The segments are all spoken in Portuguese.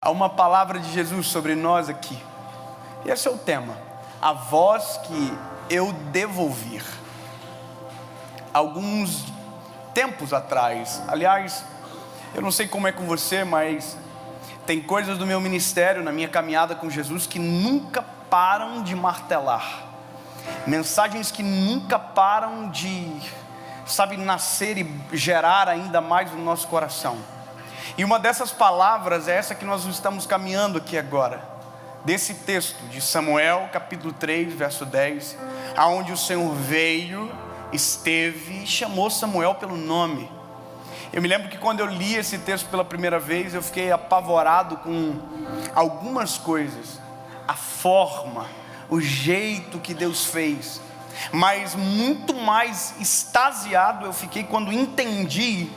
Há uma palavra de Jesus sobre nós aqui. E esse é o tema: a voz que eu devo ouvir. Alguns tempos atrás, aliás, eu não sei como é com você, mas tem coisas do meu ministério, na minha caminhada com Jesus, que nunca param de martelar. Mensagens que nunca param de, nascer e gerar ainda mais no nosso coração. E uma dessas palavras é essa que nós estamos caminhando aqui agora, desse texto de Samuel, capítulo 3, verso 10, aonde o Senhor veio, esteve e chamou Samuel pelo nome. Eu me lembro que quando eu li esse texto pela primeira vez, eu fiquei apavorado com algumas coisas, a forma, o jeito que Deus fez, mas muito mais extasiado eu fiquei quando entendi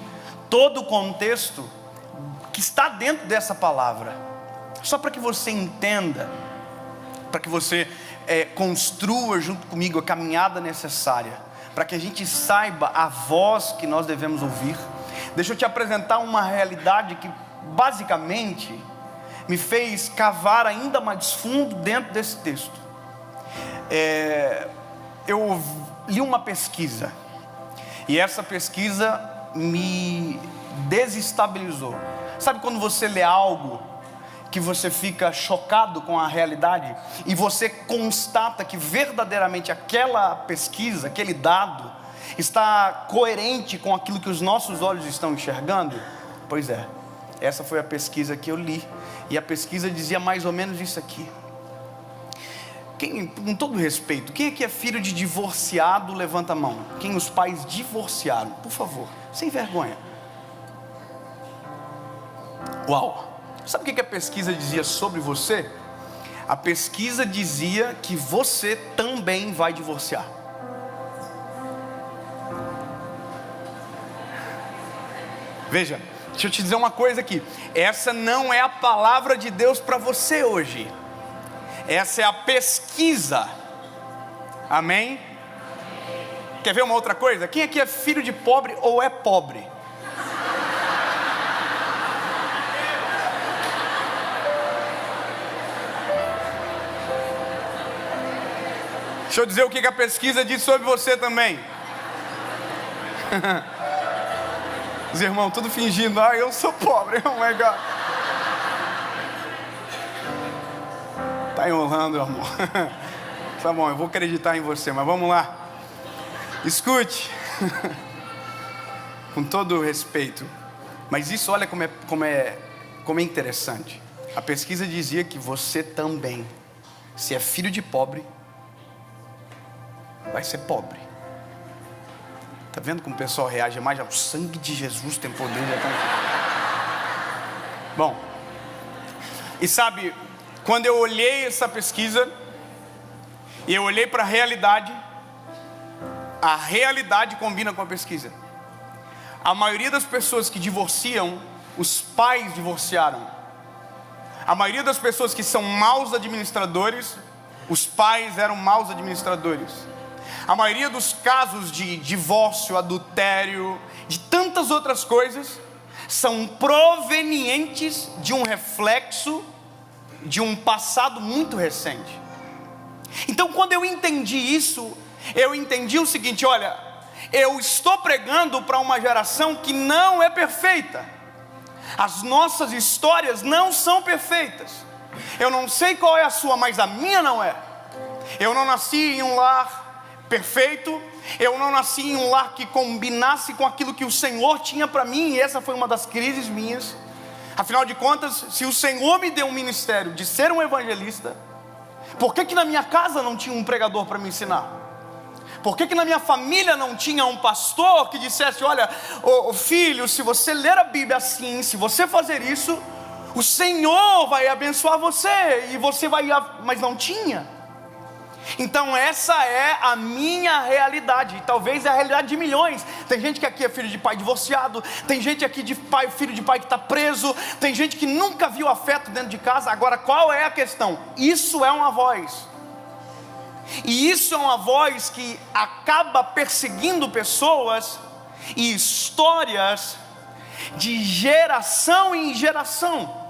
todo o contexto que está dentro dessa palavra. Só para que você entenda, para que você construa junto comigo a caminhada necessária, para que a gente saiba a voz que nós devemos ouvir. Deixa eu te apresentar uma realidade que basicamente me fez cavar ainda mais fundo dentro desse texto. Eu li uma pesquisa, e essa pesquisa me desestabilizou. Sabe quando você lê algo que você fica chocado com a realidade e você constata que verdadeiramente aquela pesquisa, aquele dado está coerente com aquilo que os nossos olhos estão enxergando? Pois é, essa foi a pesquisa que eu li, e a pesquisa dizia mais ou menos isso aqui. Com todo respeito, quem aqui é filho de divorciado, levanta a mão. Quem os pais divorciaram, por favor, sem vergonha. Uau! Sabe o que a pesquisa dizia sobre você? A pesquisa dizia que você também vai divorciar. Veja, deixa eu te dizer uma coisa aqui. Essa não é a palavra de Deus para você hoje. Essa é a pesquisa. Amém? Quer ver uma outra coisa? Quem aqui é filho de pobre ou é pobre? Deixa eu dizer o que a pesquisa diz sobre você também. Os irmãos tudo fingindo: ah, eu sou pobre, oh my God. Tá enrolando, amor. Tá bom, eu vou acreditar em você, mas vamos lá. Escute. Com todo o respeito. Mas isso, olha como é interessante. A pesquisa dizia que você também, se é filho de pobre, vai ser pobre. Tá vendo como o pessoal reage mais? O sangue de Jesus tem poder. Bom, e sabe, quando eu olhei essa pesquisa e eu olhei para a realidade combina com a pesquisa. A maioria das pessoas que divorciam, os pais divorciaram. A maioria das pessoas que são maus administradores, os pais eram maus administradores. A maioria dos casos de divórcio, adultério, de tantas outras coisas, são provenientes de um reflexo de um passado muito recente. Então, quando eu entendi isso, eu entendi o seguinte: olha, eu estou pregando para uma geração que não é perfeita. As nossas histórias não são perfeitas. Eu não sei qual é a sua, mas a minha não é. Eu não nasci em um lar perfeito, eu não nasci em um lar que combinasse com aquilo que o Senhor tinha para mim, e essa foi uma das crises minhas. Afinal de contas, se o Senhor me deu um ministério de ser um evangelista, por que na minha casa não tinha um pregador para me ensinar? Por que na minha família não tinha um pastor que dissesse: olha, filho, se você ler a Bíblia assim, se você fazer isso, o Senhor vai abençoar você, e você vai... Mas não tinha. Então essa é a minha realidade, e talvez é a realidade de milhões. Tem gente que aqui é filho de pai divorciado, tem gente aqui filho de pai que está preso, tem gente que nunca viu afeto dentro de casa. Agora, qual é a questão? Isso é uma voz, e isso é uma voz que acaba perseguindo pessoas e histórias de geração em geração.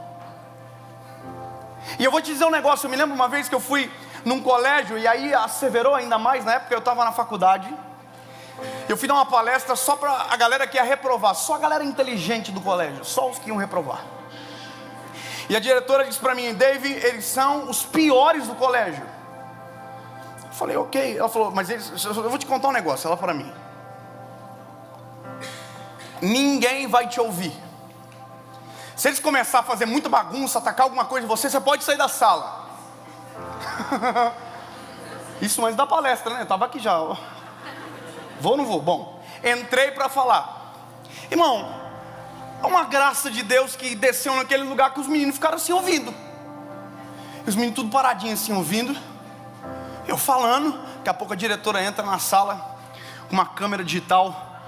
E eu vou te dizer um negócio, eu me lembro uma vez que eu fui num colégio, e aí asseverou ainda mais, na época eu estava na faculdade. Eu fui dar uma palestra só para a galera que ia reprovar, só a galera inteligente do colégio, só os que iam reprovar. E a diretora disse para mim: Dave, eles são os piores do colégio. Eu falei, ok. Ela falou, mas eu vou te contar um negócio. Ela para mim: ninguém vai te ouvir. Se eles começarem a fazer muita bagunça, atacar alguma coisa em você, você pode sair da sala. Isso antes da palestra, né? Eu estava aqui já. Vou ou não vou? Bom, entrei para falar. Irmão, é uma graça de Deus que desceu naquele lugar que os meninos ficaram assim ouvindo. E os meninos tudo paradinhos assim ouvindo. Eu falando. Daqui a pouco a diretora entra na sala com uma câmera digital.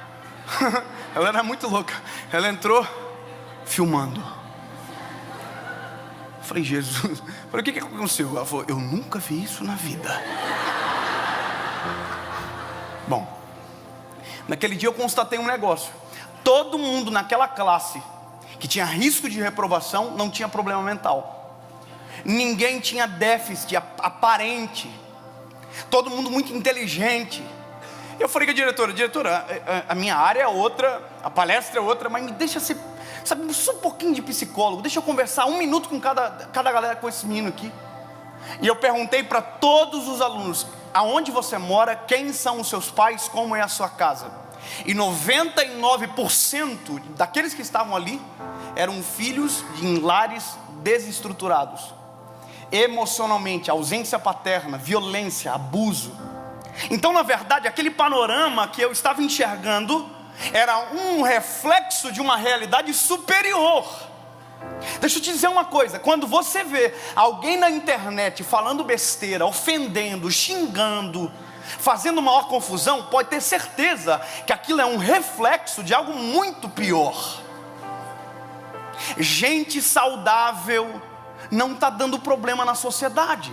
Ela era muito louca. Ela entrou filmando. Eu falei, Jesus. Eu falei, o que aconteceu? Ela falou, eu nunca vi isso na vida. Bom, naquele dia eu constatei um negócio. Todo mundo naquela classe que tinha risco de reprovação não tinha problema mental. Ninguém tinha déficit aparente. Todo mundo muito inteligente. Eu falei com a diretora, a minha área é outra, a palestra é outra, mas me deixa ser, sabe, só um pouquinho de psicólogo. Deixa eu conversar 1 minuto com cada galera, com esse menino aqui. E eu perguntei para todos os alunos: aonde você mora, quem são os seus pais, como é a sua casa? E 99% daqueles que estavam ali eram filhos de lares desestruturados, emocionalmente, ausência paterna, violência, abuso. Então, na verdade, aquele panorama que eu estava enxergando era um reflexo de uma realidade superior. Deixa eu te dizer uma coisa: quando você vê alguém na internet falando besteira, ofendendo, xingando, fazendo maior confusão, pode ter certeza que aquilo é um reflexo de algo muito pior. Gente saudável não está dando problema na sociedade,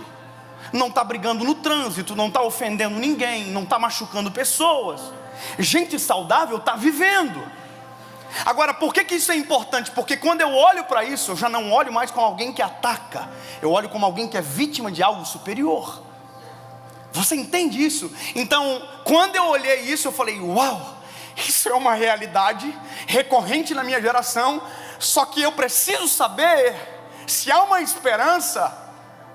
não está brigando no trânsito, não está ofendendo ninguém, não está machucando pessoas. Gente saudável está vivendo. Agora, por que isso é importante? Porque quando eu olho para isso, eu já não olho mais como alguém que ataca, eu olho como alguém que é vítima de algo superior. Você entende isso? Então, quando eu olhei isso, eu falei, uau, isso é uma realidade recorrente na minha geração. Só que eu preciso saber se há uma esperança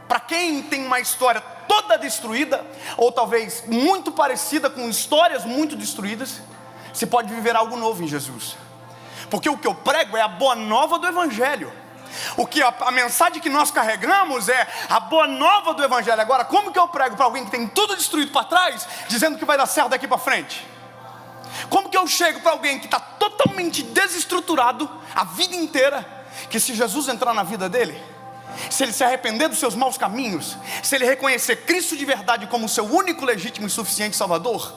para quem tem uma história toda destruída, ou talvez muito parecida com histórias muito destruídas, se pode viver algo novo em Jesus. Porque o que eu prego é a boa nova do Evangelho. A mensagem que nós carregamos é a boa nova do Evangelho. Agora, como que eu prego para alguém que tem tudo destruído para trás, dizendo que vai dar certo daqui para frente? Como que eu chego para alguém que está totalmente desestruturado a vida inteira, que se Jesus entrar na vida dele, se ele se arrepender dos seus maus caminhos, se ele reconhecer Cristo de verdade como o seu único, legítimo e suficiente Salvador,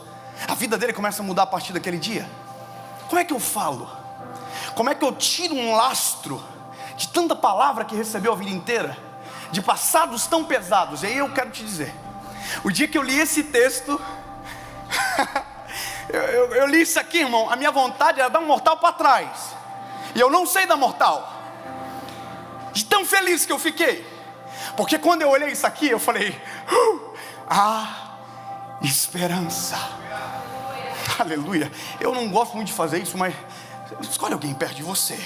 a vida dele começa a mudar a partir daquele dia? Como é que eu falo? Como é que eu tiro um lastro de tanta palavra que recebeu a vida inteira, de passados tão pesados? E aí eu quero te dizer, o dia que eu li esse texto, eu li isso aqui, irmão, a minha vontade era dar um mortal para trás, e eu não sei dar mortal, de tão feliz que eu fiquei. Porque quando eu olhei isso aqui, eu falei, há esperança. Aleluia. Eu não gosto muito de fazer isso, mas escolhe alguém perto de você.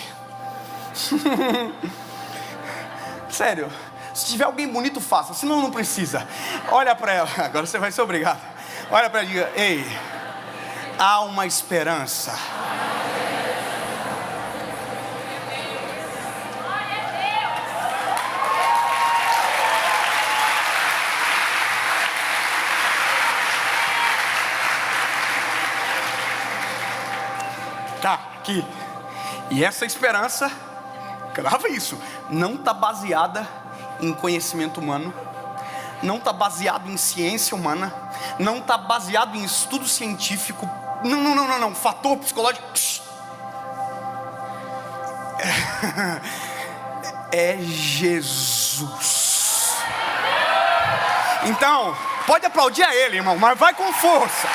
Sério, se tiver alguém bonito, faça, senão não precisa. Olha para ela, agora você vai ser obrigado. Olha para ela e diga, ei, há uma esperança. Tá, aqui. E essa esperança, grava isso, não está baseada em conhecimento humano, não está baseado em ciência humana, não está baseado em estudo científico, não, fator psicológico. É Jesus. Então, pode aplaudir a ele, irmão, mas vai com força.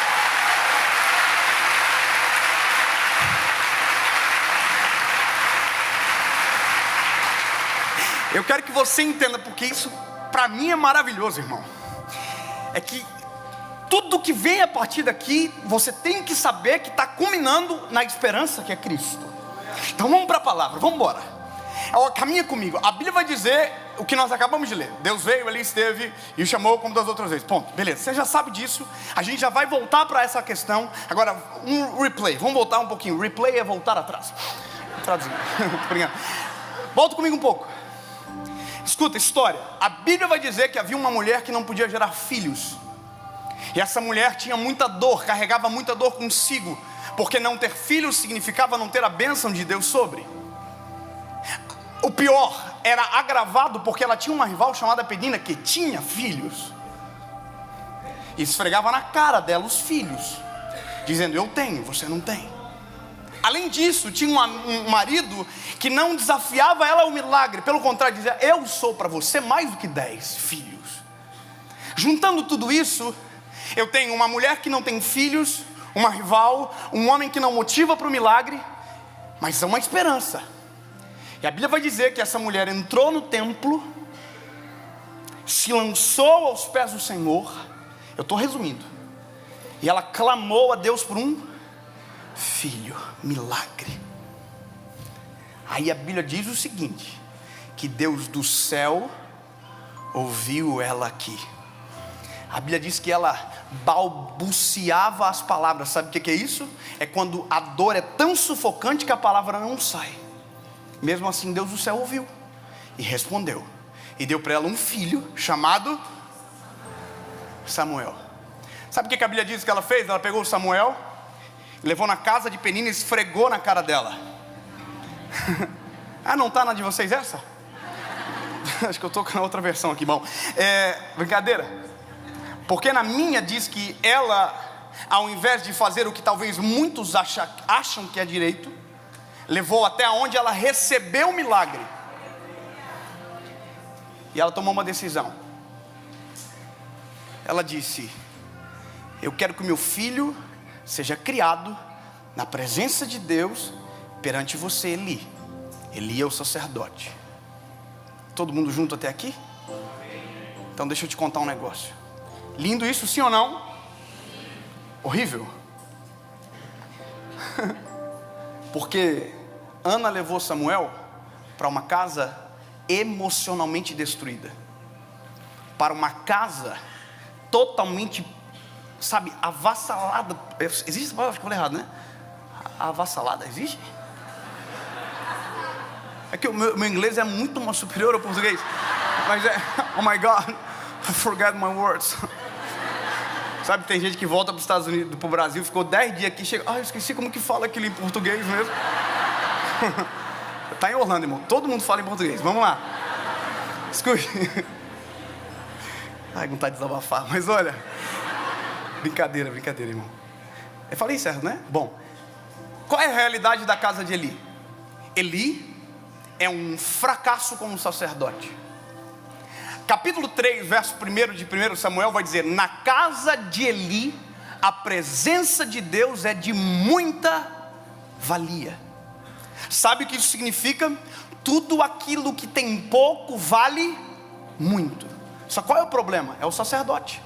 Eu quero que você entenda, porque isso para mim é maravilhoso, irmão. É que tudo que vem a partir daqui, você tem que saber que está culminando na esperança que é Cristo. Então vamos para a palavra, vamos embora. Caminha comigo. A Bíblia vai dizer o que nós acabamos de ler. Deus veio, ali esteve e o chamou como das outras vezes. Ponto, beleza, você já sabe disso. A gente já vai voltar para essa questão. Agora, um replay, vamos voltar um pouquinho. Replay é voltar atrás. Traduzindo. Obrigado. Volta comigo um pouco. Escuta, história. A Bíblia vai dizer que havia uma mulher que não podia gerar filhos. E essa mulher tinha muita dor, carregava muita dor consigo, porque não ter filhos significava não ter a bênção de Deus sobre. O pior, era agravado porque ela tinha uma rival chamada Penina que tinha filhos. E esfregava na cara dela os filhos, dizendo: eu tenho, você não tem. Além disso, tinha um marido que não desafiava ela ao milagre, pelo contrário, dizia: eu sou para você mais do que 10 filhos. Juntando tudo isso, eu tenho uma mulher que não tem filhos, uma rival, um homem que não motiva para o milagre, mas é uma esperança. E a Bíblia vai dizer que essa mulher entrou no templo, se lançou aos pés do Senhor. Eu estou resumindo. E ela clamou a Deus por um filho, milagre. Aí a Bíblia diz o seguinte: que Deus do céu ouviu ela aqui. A Bíblia diz que ela balbuciava as palavras. Sabe o que é isso? É quando a dor é tão sufocante que a palavra não sai. Mesmo assim, Deus do céu ouviu e respondeu, e deu para ela um filho chamado Samuel. Sabe o que a Bíblia diz que ela fez? Ela pegou o Samuel, levou na casa de Penina e esfregou na cara dela. Ah, não está na de vocês essa? Acho que eu estou com a outra versão aqui. Bom, brincadeira. Porque na minha diz que ela, ao invés de fazer o que talvez muitos acham que é direito, levou até onde ela recebeu o milagre. E ela tomou uma decisão. Ela disse: eu quero que o meu filho seja criado na presença de Deus perante você, Eli. Eli é o sacerdote. Todo mundo junto até aqui? Então deixa eu te contar um negócio. Lindo isso, sim ou não? Horrível. Porque Ana levou Samuel para uma casa emocionalmente destruída, para uma casa totalmente, sabe, avassalada. Existe essa palavra? Acho que eu falei errado, né? Avassalada, existe? É que o meu inglês é muito mais superior ao português. Mas oh my God, I forgot my words. Sabe, tem gente que volta para os Estados Unidos, para o Brasil, ficou 10 dias aqui, chega: eu esqueci como que fala aquilo em português mesmo. Está em Orlando, irmão, todo mundo fala em português. Vamos lá. Escute. Ai, vontade de desabafar, mas olha, brincadeira, irmão. Eu falei certo, né? Bom, qual é a realidade da casa de Eli? Eli é um fracasso como sacerdote. Capítulo 3, verso 1 de 1 Samuel vai dizer: na casa de Eli, a presença de Deus é de muita valia. Sabe o que isso significa? Tudo aquilo que tem pouco vale muito. Só qual é o problema? É o sacerdote.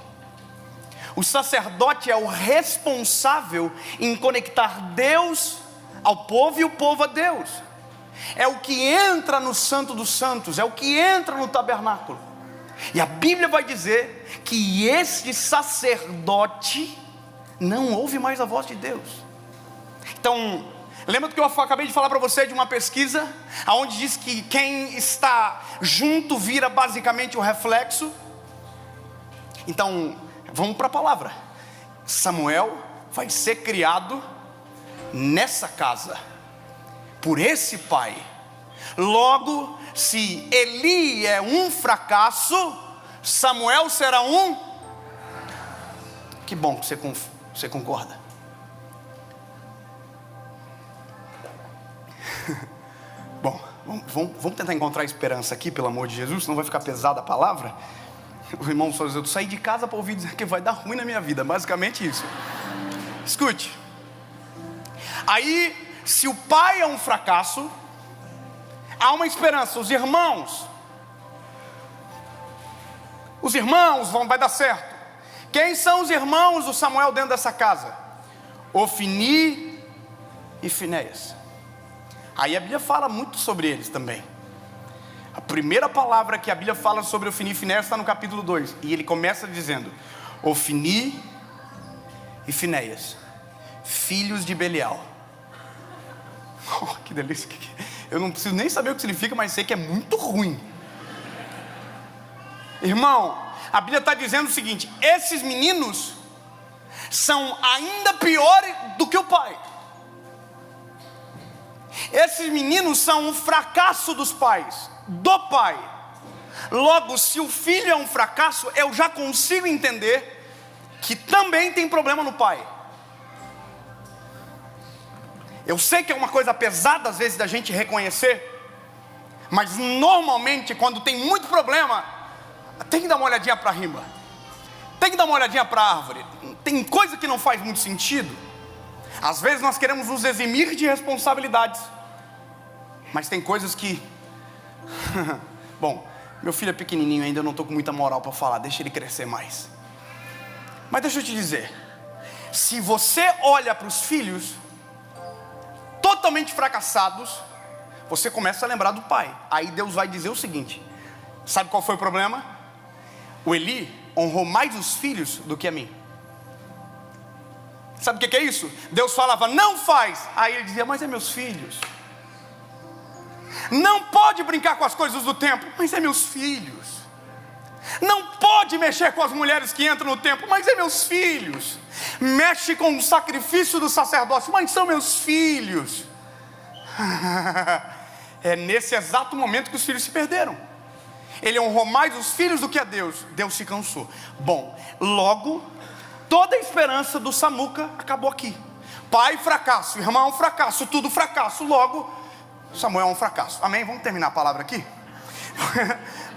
O sacerdote é o responsável em conectar Deus ao povo e o povo a Deus. É o que entra no Santo dos Santos, é o que entra no tabernáculo. E a Bíblia vai dizer que este sacerdote não ouve mais a voz de Deus. Então, lembra do que eu acabei de falar para você de uma pesquisa, onde diz que quem está junto vira basicamente o reflexo? Então, vamos para a palavra. Samuel vai ser criado nessa casa, por esse pai. Logo, se Eli é um fracasso, Samuel será um... Que bom que você concorda. Bom, vamos tentar encontrar esperança aqui, pelo amor de Jesus, senão vai ficar pesada a palavra. O irmão só diz: eu saí de casa para ouvir dizer que vai dar ruim na minha vida. Basicamente isso. Escute. Aí, se o pai é um fracasso, há uma esperança. Os irmãos Os irmãos vai dar certo. Quem são os irmãos do Samuel dentro dessa casa? Ofni e Finéias. Aí a Bíblia fala muito sobre eles também. A primeira palavra que a Bíblia fala sobre Ofni e Finéias está no capítulo 2. E ele começa dizendo: Ofni e Finéias, filhos de Belial. Oh, que delícia. Eu não preciso nem saber o que significa, mas sei que é muito ruim. Irmão, a Bíblia está dizendo o seguinte: esses meninos são ainda piores do que o pai. Esses meninos são um fracasso dos pais, do pai. Logo, se o filho é um fracasso, eu já consigo entender que também tem problema no pai. Eu sei que é uma coisa pesada às vezes da gente reconhecer, mas normalmente quando tem muito problema, tem que dar uma olhadinha para a rima, tem que dar uma olhadinha para a árvore. Tem coisa que não faz muito sentido. Às vezes nós queremos nos eximir de responsabilidades, mas tem coisas que bom, meu filho é pequenininho ainda, eu não estou com muita moral para falar, deixa ele crescer mais. Mas deixa eu te dizer, se você olha para os filhos totalmente fracassados, você começa a lembrar do pai. Aí Deus vai dizer o seguinte: sabe qual foi o problema? O Eli honrou mais os filhos do que a mim. Sabe o que é isso? Deus falava, não faz. Aí ele dizia, mas é meus filhos. Não pode brincar com as coisas do templo, mas é meus filhos. Não pode mexer com as mulheres que entram no templo, mas é meus filhos. Mexe com o sacrifício do sacerdócio, mas são meus filhos. É nesse exato momento que os filhos se perderam. Ele honrou mais os filhos do que a Deus. Deus se cansou. Bom, logo, toda a esperança do Samuca acabou aqui. Pai fracasso, irmão fracasso, tudo fracasso. Logo, Samuel é um fracasso. Amém? Vamos terminar a palavra aqui?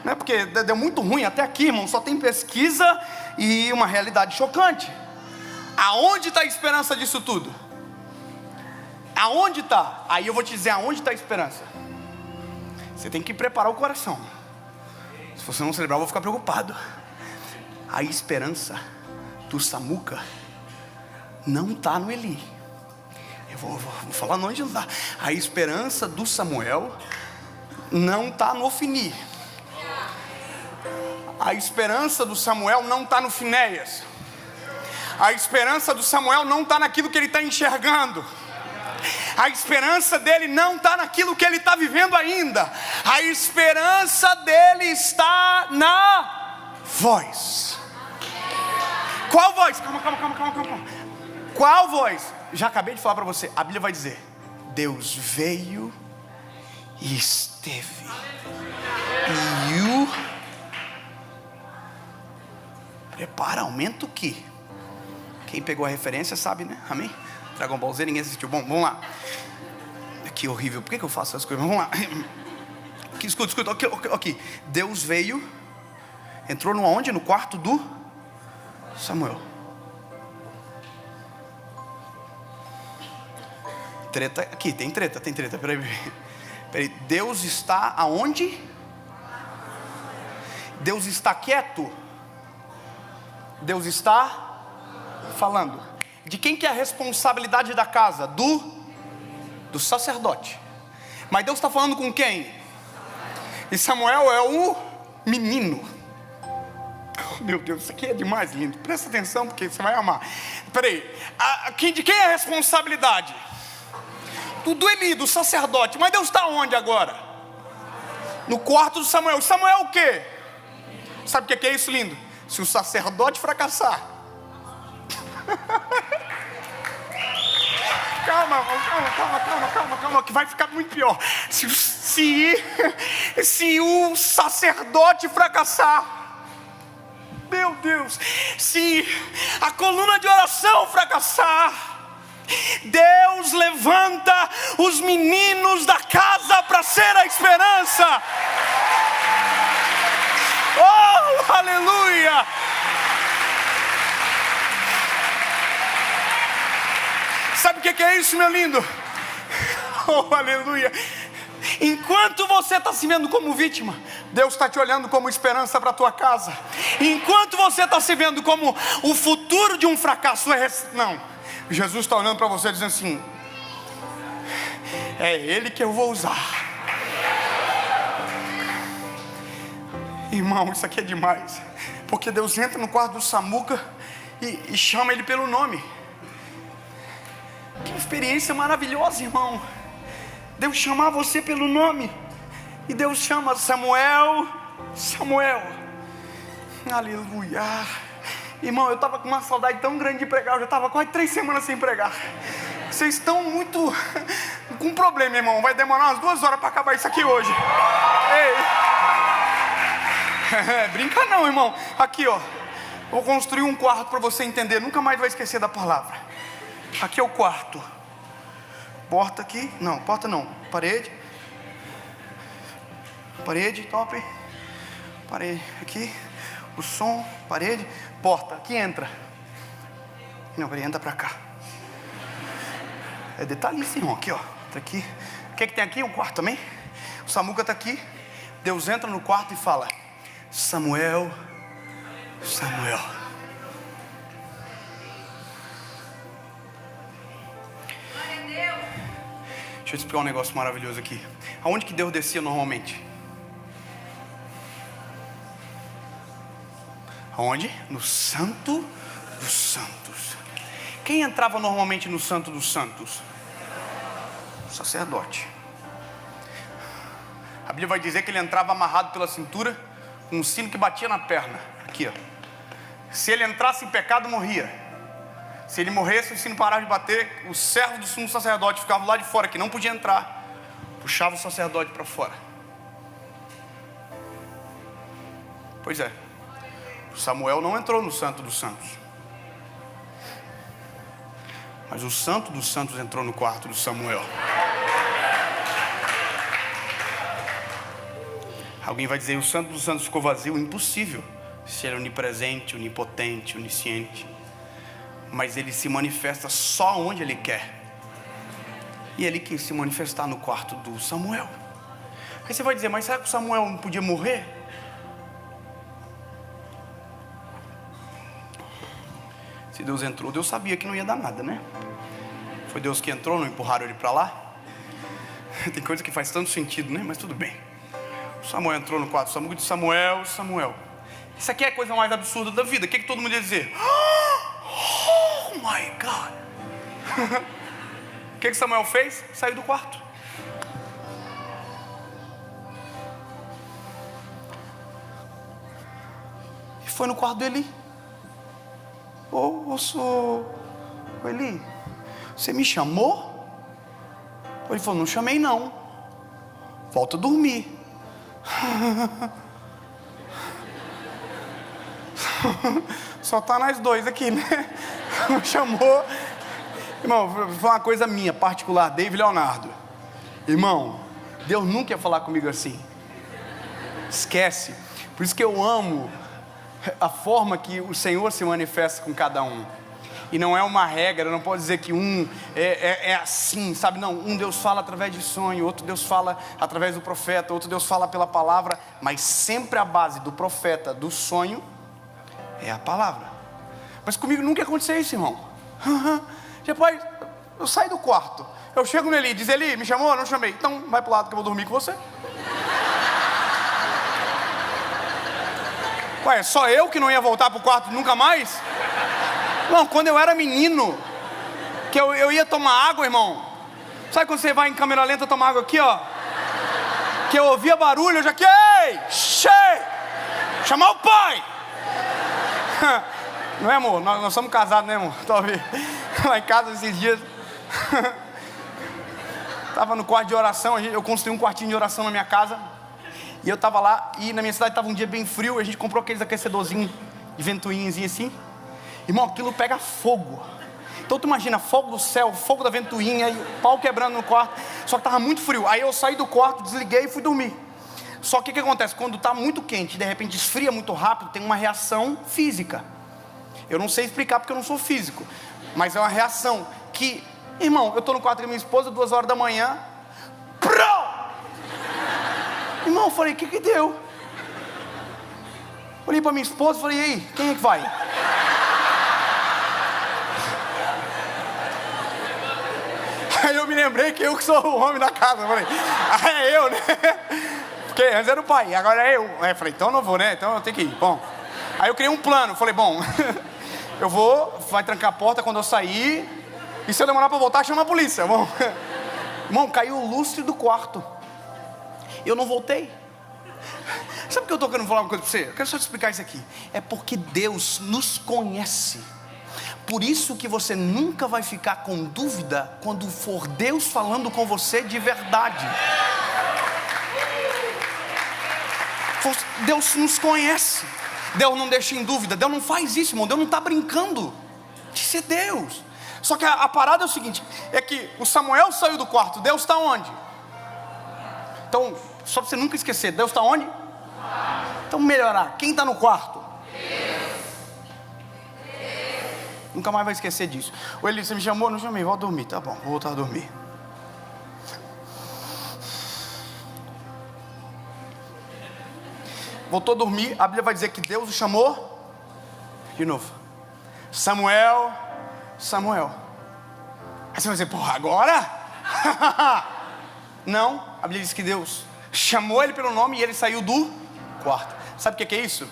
Não é porque deu muito ruim até aqui, irmão. Só tem pesquisa e uma realidade chocante. Aonde está a esperança disso tudo? Aonde está? Aí eu vou te dizer aonde está a esperança. Você tem que preparar o coração. Se você não celebrar, eu vou ficar preocupado. A esperança do Samuca não está no Eli. Eu vou falar onde não está. A esperança do Samuel não está no Ofni. A esperança do Samuel não está no Finéias. A esperança do Samuel não está naquilo que ele está enxergando. A esperança dele não está naquilo que ele está vivendo ainda. A esperança dele está na voz. Qual voz? Calma. Qual voz? Já acabei de falar para você. A Bíblia vai dizer: Deus veio e esteve. E prepara, aumenta o que? Quem pegou a referência sabe, né? Amém? Dragon Ball Z, ninguém assistiu. Bom, vamos lá. Que horrível, por que eu faço essas coisas? Vamos lá. Escuta, aqui. Deus veio, entrou no aonde? No quarto do Samuel. Treta, aqui, tem treta. Peraí, Deus está aonde? Deus está quieto? Deus está falando. De quem que é a responsabilidade da casa? Do sacerdote. Mas Deus está falando com quem? E Samuel é o menino. Oh, meu Deus, isso aqui é demais, lindo. Presta atenção porque você vai amar. Peraí, de quem é a responsabilidade? Do Eli, do sacerdote. Mas Deus está onde agora? No quarto do Samuel. Samuel o quê? Sabe o que é isso, lindo? Se o sacerdote fracassar. Calma, que vai ficar muito pior. Se o sacerdote fracassar, meu Deus, se a coluna de oração fracassar, Deus levanta os meninos da casa para ser a esperança. Oh, aleluia! Sabe o que é isso, meu lindo? Oh, aleluia! Enquanto você está se vendo como vítima, Deus está te olhando como esperança para a tua casa. E enquanto você está se vendo como o futuro de um fracasso, não, Jesus está olhando para você dizendo assim: é Ele que eu vou usar. Irmão, isso aqui é demais. Porque Deus entra no quarto do Samuca e chama ele pelo nome. Que experiência maravilhosa, irmão. Deus chamar você pelo nome. E Deus chama Samuel, Samuel. Aleluia. Irmão, eu estava com uma saudade tão grande de pregar. Eu já estava quase 3 semanas sem pregar. Vocês estão muito com problema, irmão. Vai demorar umas 2 horas para acabar isso aqui hoje. Ei. Brinca não, irmão. Aqui, ó. Vou construir um quarto para você entender. Nunca mais vai esquecer da palavra. Aqui é o quarto. Porta aqui. Não, porta não. Parede. Parede, top. Parede aqui. O som, parede. Porta. Aqui entra. Não, ele entra para cá. É detalhista, irmão. Aqui, ó. Entra aqui. O que tem aqui? Um quarto também. O Samuca está aqui. Deus entra no quarto e fala: Samuel, Samuel. Deixa eu te explicar um negócio maravilhoso aqui. Aonde que Deus descia normalmente? Aonde? No Santo dos Santos. Quem entrava normalmente no Santo dos Santos? O sacerdote. A Bíblia vai dizer que ele entrava amarrado pela cintura, com um sino que batia na perna. Aqui, ó. Se ele entrasse em pecado, morria. Se ele morresse, o sino parava de bater. O servo do sumo sacerdote ficava lá de fora, que não podia entrar. Puxava o sacerdote para fora. Pois é. Samuel não entrou no Santo dos Santos. Mas o Santo dos Santos entrou no quarto do Samuel. Alguém vai dizer: o Santo dos Santos ficou vazio? Impossível. Se ele é onipresente, onipotente, onisciente. Mas ele se manifesta só onde ele quer. E ele quis se manifestar no quarto do Samuel. Aí você vai dizer: mas será que o Samuel não podia morrer? Se Deus entrou, Deus sabia que não ia dar nada, né? Foi Deus que entrou, não empurraram ele para lá. Tem coisa que faz tanto sentido, né? Mas tudo bem. Samuel entrou no quarto do Samuel e disse: Samuel, Samuel. Isso aqui é a coisa mais absurda da vida. O que todo mundo ia dizer? Oh my God. O que Samuel fez? Saiu do quarto. E foi no quarto dele. Eli, você me chamou? Ele falou: não chamei não. Volta a dormir. Só tá nós dois aqui, né? Não chamou. Irmão, foi uma coisa minha, particular, David Leonardo. Irmão, Deus nunca ia falar comigo assim. Esquece. Por isso que eu amo a forma que o Senhor se manifesta com cada um. E não é uma regra, não pode dizer que um é assim, sabe? Não, um Deus fala através de sonho, outro Deus fala através do profeta, outro Deus fala pela palavra. Mas sempre a base do profeta, do sonho, é a palavra. Mas comigo nunca aconteceu isso, irmão. Depois, eu saio do quarto, eu chego nele e diz: Eli, me chamou? Não chamei. Então vai pro lado que eu vou dormir com você. Ué, só eu que não ia voltar pro quarto nunca mais? Não, quando eu era menino, que eu ia tomar água, irmão. Sabe quando você vai em câmera lenta tomar água aqui, ó? Que eu ouvia barulho, eu já que... Ei! Cheio! Chamar o pai! Não é, amor? Nós somos casados, né, amor? Talvez. Lá em casa esses dias. Tava no quarto de oração, eu construí um quartinho de oração na minha casa. E eu tava lá, e na minha cidade tava um dia bem frio. A gente comprou aqueles aquecedorzinhos de ventoinhas assim. Irmão, aquilo pega fogo. Então tu imagina, fogo do céu, fogo da ventoinha, e o pau quebrando no quarto. Só que tava muito frio. Aí eu saí do quarto, desliguei e fui dormir. Só que o que acontece? Quando tá muito quente e de repente esfria muito rápido, tem uma reação física. Eu não sei explicar porque eu não sou físico, mas é uma reação que... Irmão, eu tô no quarto com minha esposa, 2 horas da manhã. Irmão, eu falei: o que deu? Olhei para minha esposa e falei, e aí, quem é que vai? Aí eu me lembrei que eu que sou o homem da casa. Eu falei, é eu, né? Porque antes era o pai, agora é eu. Aí eu falei, então eu não vou, né? Então eu tenho que ir. Bom, aí eu criei um plano. Falei, bom, eu vou, vai trancar a porta quando eu sair. E se eu demorar para voltar, chama a polícia. Bom, irmão, caiu o lustre do quarto. Eu não voltei. Sabe por que eu estou querendo falar uma coisa para você? Eu quero só te explicar isso aqui. É porque Deus nos conhece. Por isso que você nunca vai ficar com dúvida quando for Deus falando com você de verdade. Deus nos conhece. Deus não deixa em dúvida. Deus não faz isso, irmão. Deus não está brincando de ser Deus. Só que a parada é o seguinte, é que o Samuel saiu do quarto. Deus está onde? Então, só para você nunca esquecer, Deus está onde? Então melhorar, quem está no quarto? Nunca mais vai esquecer disso. O Eli, você me chamou? Não chamei, vou dormir. Tá bom, vou voltar a dormir. Voltou a dormir, a Bíblia vai dizer que Deus o chamou de novo. Samuel, Samuel. Aí você vai dizer, porra, agora? Não, a Bíblia diz que Deus chamou ele pelo nome e ele saiu do quarto. Sabe o que é isso?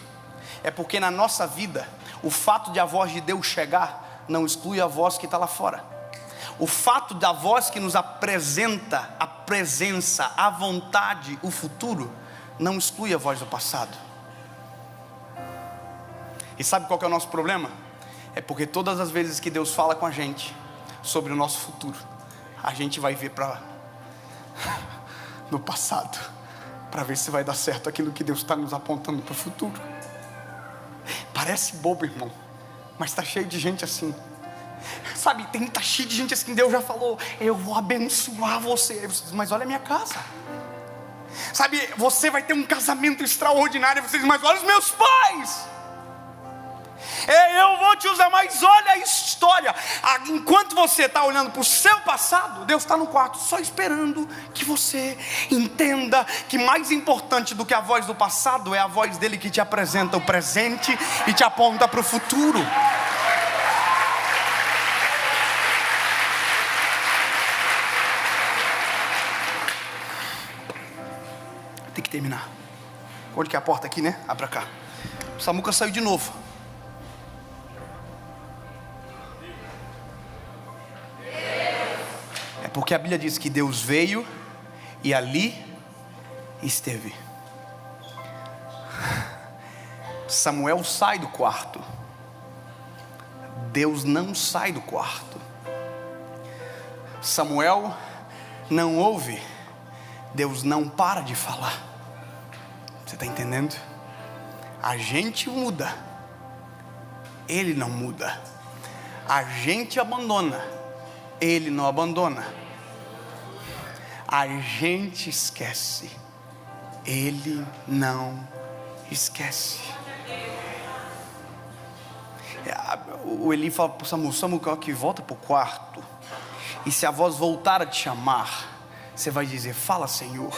É porque na nossa vida, o fato de a voz de Deus chegar não exclui a voz que está lá fora. O fato da voz que nos apresenta a presença, a vontade, o futuro, não exclui a voz do passado. E sabe qual que é o nosso problema? É porque todas as vezes que Deus fala com a gente sobre o nosso futuro, a gente vai ver para no passado, para ver se vai dar certo aquilo que Deus está nos apontando para o futuro. Parece bobo, irmão, mas está cheio de gente assim. Sabe, tá cheio de gente assim. Deus já falou, eu vou abençoar você. Mas olha a minha casa. Sabe, você vai ter um casamento extraordinário. Você diz, mas olha os meus pais. Eu vou te usar, mas olha a história. Enquanto você está olhando para o seu passado, Deus está no quarto só esperando que você entenda que mais importante do que a voz do passado é a voz dele que te apresenta o presente e te aponta para o futuro. Tem que terminar. Onde que é a porta aqui, né? Abre pra cá. O Samuca saiu de novo. É porque a Bíblia diz que Deus veio e ali esteve. Samuel sai do quarto. Deus não sai do quarto. Samuel não ouve. Deus não para de falar. Você está entendendo? A gente muda, Ele não muda. A gente abandona, Ele não abandona. A gente esquece, Ele não esquece. O Eli fala para o Samuel, Samuel, que volta para o quarto. E se a voz voltar a te chamar, você vai dizer, fala Senhor,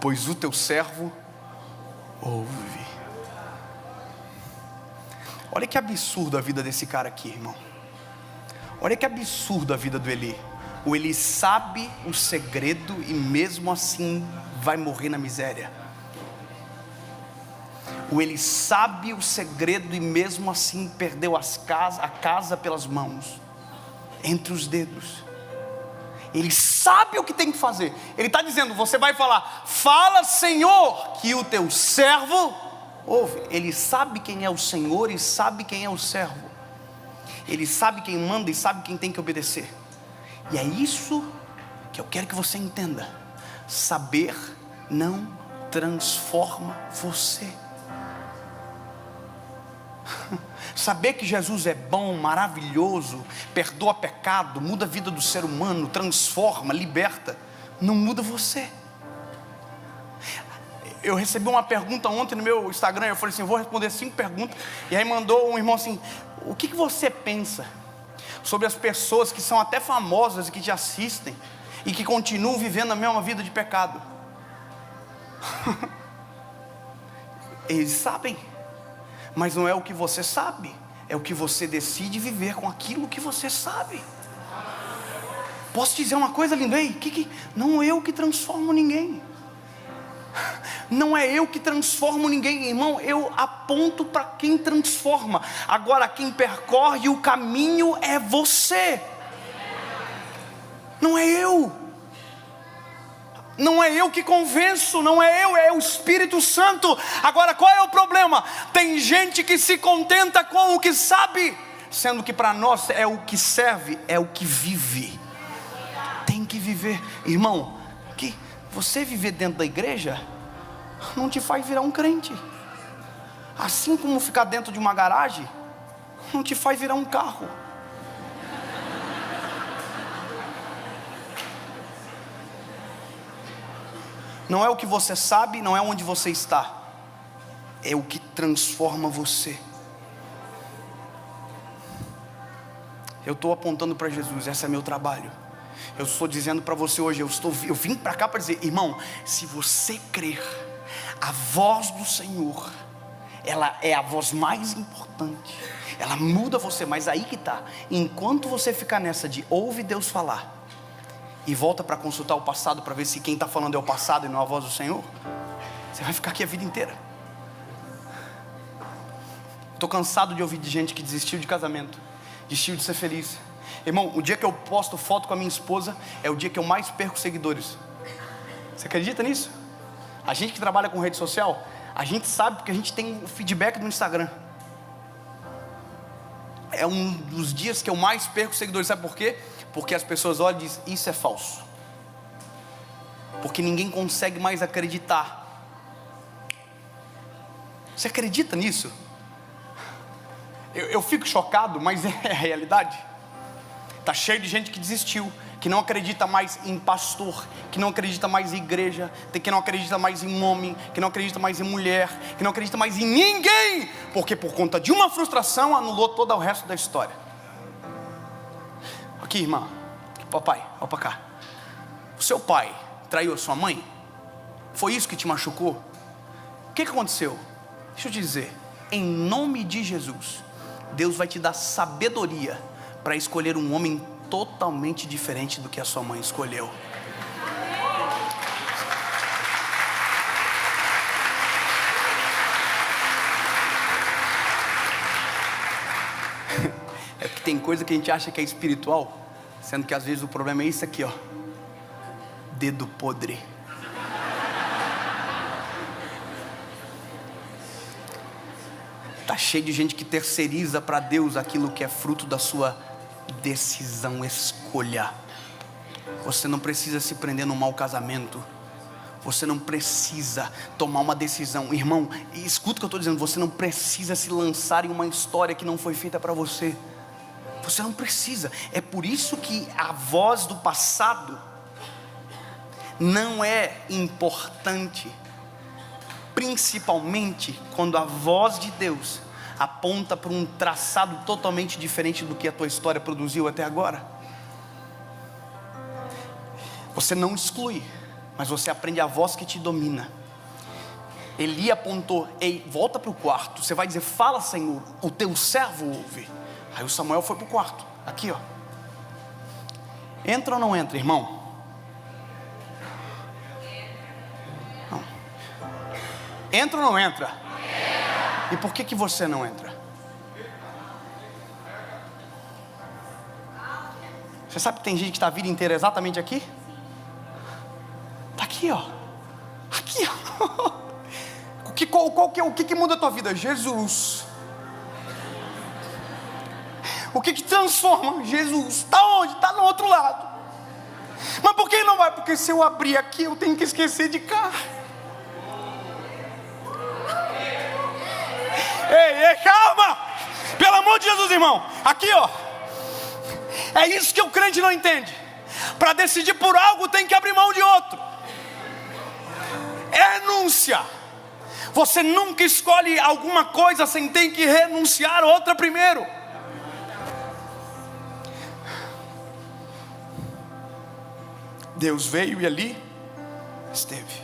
pois o teu servo ouve. Olha que absurdo a vida desse cara aqui, irmão. Olha que absurdo a vida do Eli. O Eli sabe o segredo e mesmo assim vai morrer na miséria. O Eli sabe o segredo e mesmo assim perdeu a casa pelas mãos, entre os dedos. Ele sabe o que tem que fazer. Ele está dizendo, você vai falar, fala Senhor, que o teu servo ouve. Ele sabe quem é o Senhor e sabe quem é o servo. Ele sabe quem manda e sabe quem tem que obedecer. E é isso que eu quero que você entenda. Saber não transforma você. Saber que Jesus é bom, maravilhoso, perdoa pecado, muda a vida do ser humano, transforma, liberta, não muda você. Eu recebi uma pergunta ontem no meu Instagram, eu falei assim, eu vou responder 5 perguntas, e aí mandou um irmão assim, o que você pensa sobre as pessoas que são até famosas e que te assistem, e que continuam vivendo a mesma vida de pecado? Eles sabem, mas não é o que você sabe, é o que você decide viver com aquilo que você sabe. Posso dizer uma coisa, Lindei? Não é eu que transformo ninguém. Não é eu que transformo ninguém, irmão. Eu aponto para quem transforma. Agora quem percorre o caminho é você. Não é eu. Não é eu que convenço, não é eu, é o Espírito Santo. Agora qual é o problema? Tem gente que se contenta com o que sabe, sendo que para nós é o que serve, é o que vive. Tem que viver, irmão. Que você viver dentro da igreja não te faz virar um crente. Assim como ficar dentro de uma garagem não te faz virar um carro. Não é o que você sabe, não é onde você está, é o que transforma você. Eu estou apontando para Jesus, esse é meu trabalho. Eu estou dizendo para você hoje, eu vim para cá para dizer, irmão, se você crer, a voz do Senhor, ela é a voz mais importante, ela muda você, mas aí que está, enquanto você ficar nessa de ouve Deus falar, e volta para consultar o passado, para ver se quem está falando é o passado e não a voz do Senhor, você vai ficar aqui a vida inteira. Estou cansado de ouvir de gente que desistiu de casamento, desistiu de ser feliz. Irmão, o dia que eu posto foto com a minha esposa é o dia que eu mais perco seguidores. Você acredita nisso? A gente que trabalha com rede social, a gente sabe porque a gente tem o feedback do Instagram. É um dos dias que eu mais perco seguidores. Sabe por quê? Porque as pessoas olham e dizem, isso é falso. Porque ninguém consegue mais acreditar. Você acredita nisso? Eu fico chocado, mas é a realidade. Está cheio de gente que desistiu, que não acredita mais em pastor, que não acredita mais em igreja, que não acredita mais em homem, que não acredita mais em mulher, que não acredita mais em ninguém, porque por conta de uma frustração anulou todo o resto da história. Aqui, irmã, papai, olha para cá. O seu pai traiu a sua mãe? Foi isso que te machucou? O que aconteceu? Deixa eu te dizer, em nome de Jesus, Deus vai te dar sabedoria para escolher um homem totalmente diferente do que a sua mãe escolheu. É porque tem coisa que a gente acha que é espiritual, sendo que às vezes o problema é isso aqui, ó. Dedo podre. Tá cheio de gente que terceiriza para Deus aquilo que é fruto da sua decisão, escolha. Você não precisa se prender num mau casamento. Você não precisa tomar uma decisão. Irmão, escuta o que eu estou dizendo. Você não precisa se lançar em uma história que não foi feita para você. Você não precisa. É por isso que a voz do passado não é importante, principalmente quando a voz de Deus aponta para um traçado totalmente diferente do que a tua história produziu até agora. Você não exclui, mas você aprende a voz que te domina. Eli apontou, ei, volta para o quarto. Você vai dizer, fala Senhor, o teu servo ouve. Aí o Samuel foi para o quarto, aqui ó. Entra ou não entra, irmão? Não. Entra ou não entra? E por que você não entra? Você sabe que tem gente que está a vida inteira exatamente aqui? Está aqui ó. Aqui ó. O que muda a tua vida? Jesus. O que transforma? Jesus. Está onde? Está no outro lado. Mas por que não vai? Porque se eu abrir aqui, eu tenho que esquecer de cá. Ei, calma! Pelo amor de Jesus, irmão. Aqui, ó. É isso que o crente não entende. Para decidir por algo, tem que abrir mão de outro. É renúncia. Você nunca escolhe alguma coisa sem ter que renunciar a outra primeiro. Deus veio e ali esteve,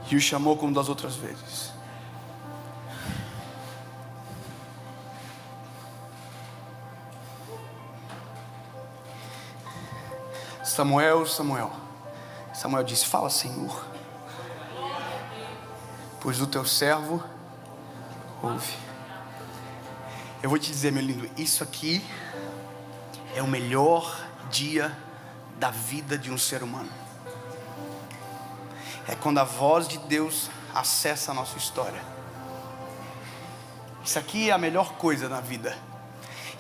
e o chamou como das outras vezes. Samuel, Samuel. Samuel disse: fala, Senhor, pois o teu servo ouve. Eu vou te dizer, meu lindo, isso aqui é o melhor dia da vida de um ser humano. É quando a voz de Deus acessa a nossa história. Isso aqui é a melhor coisa na vida.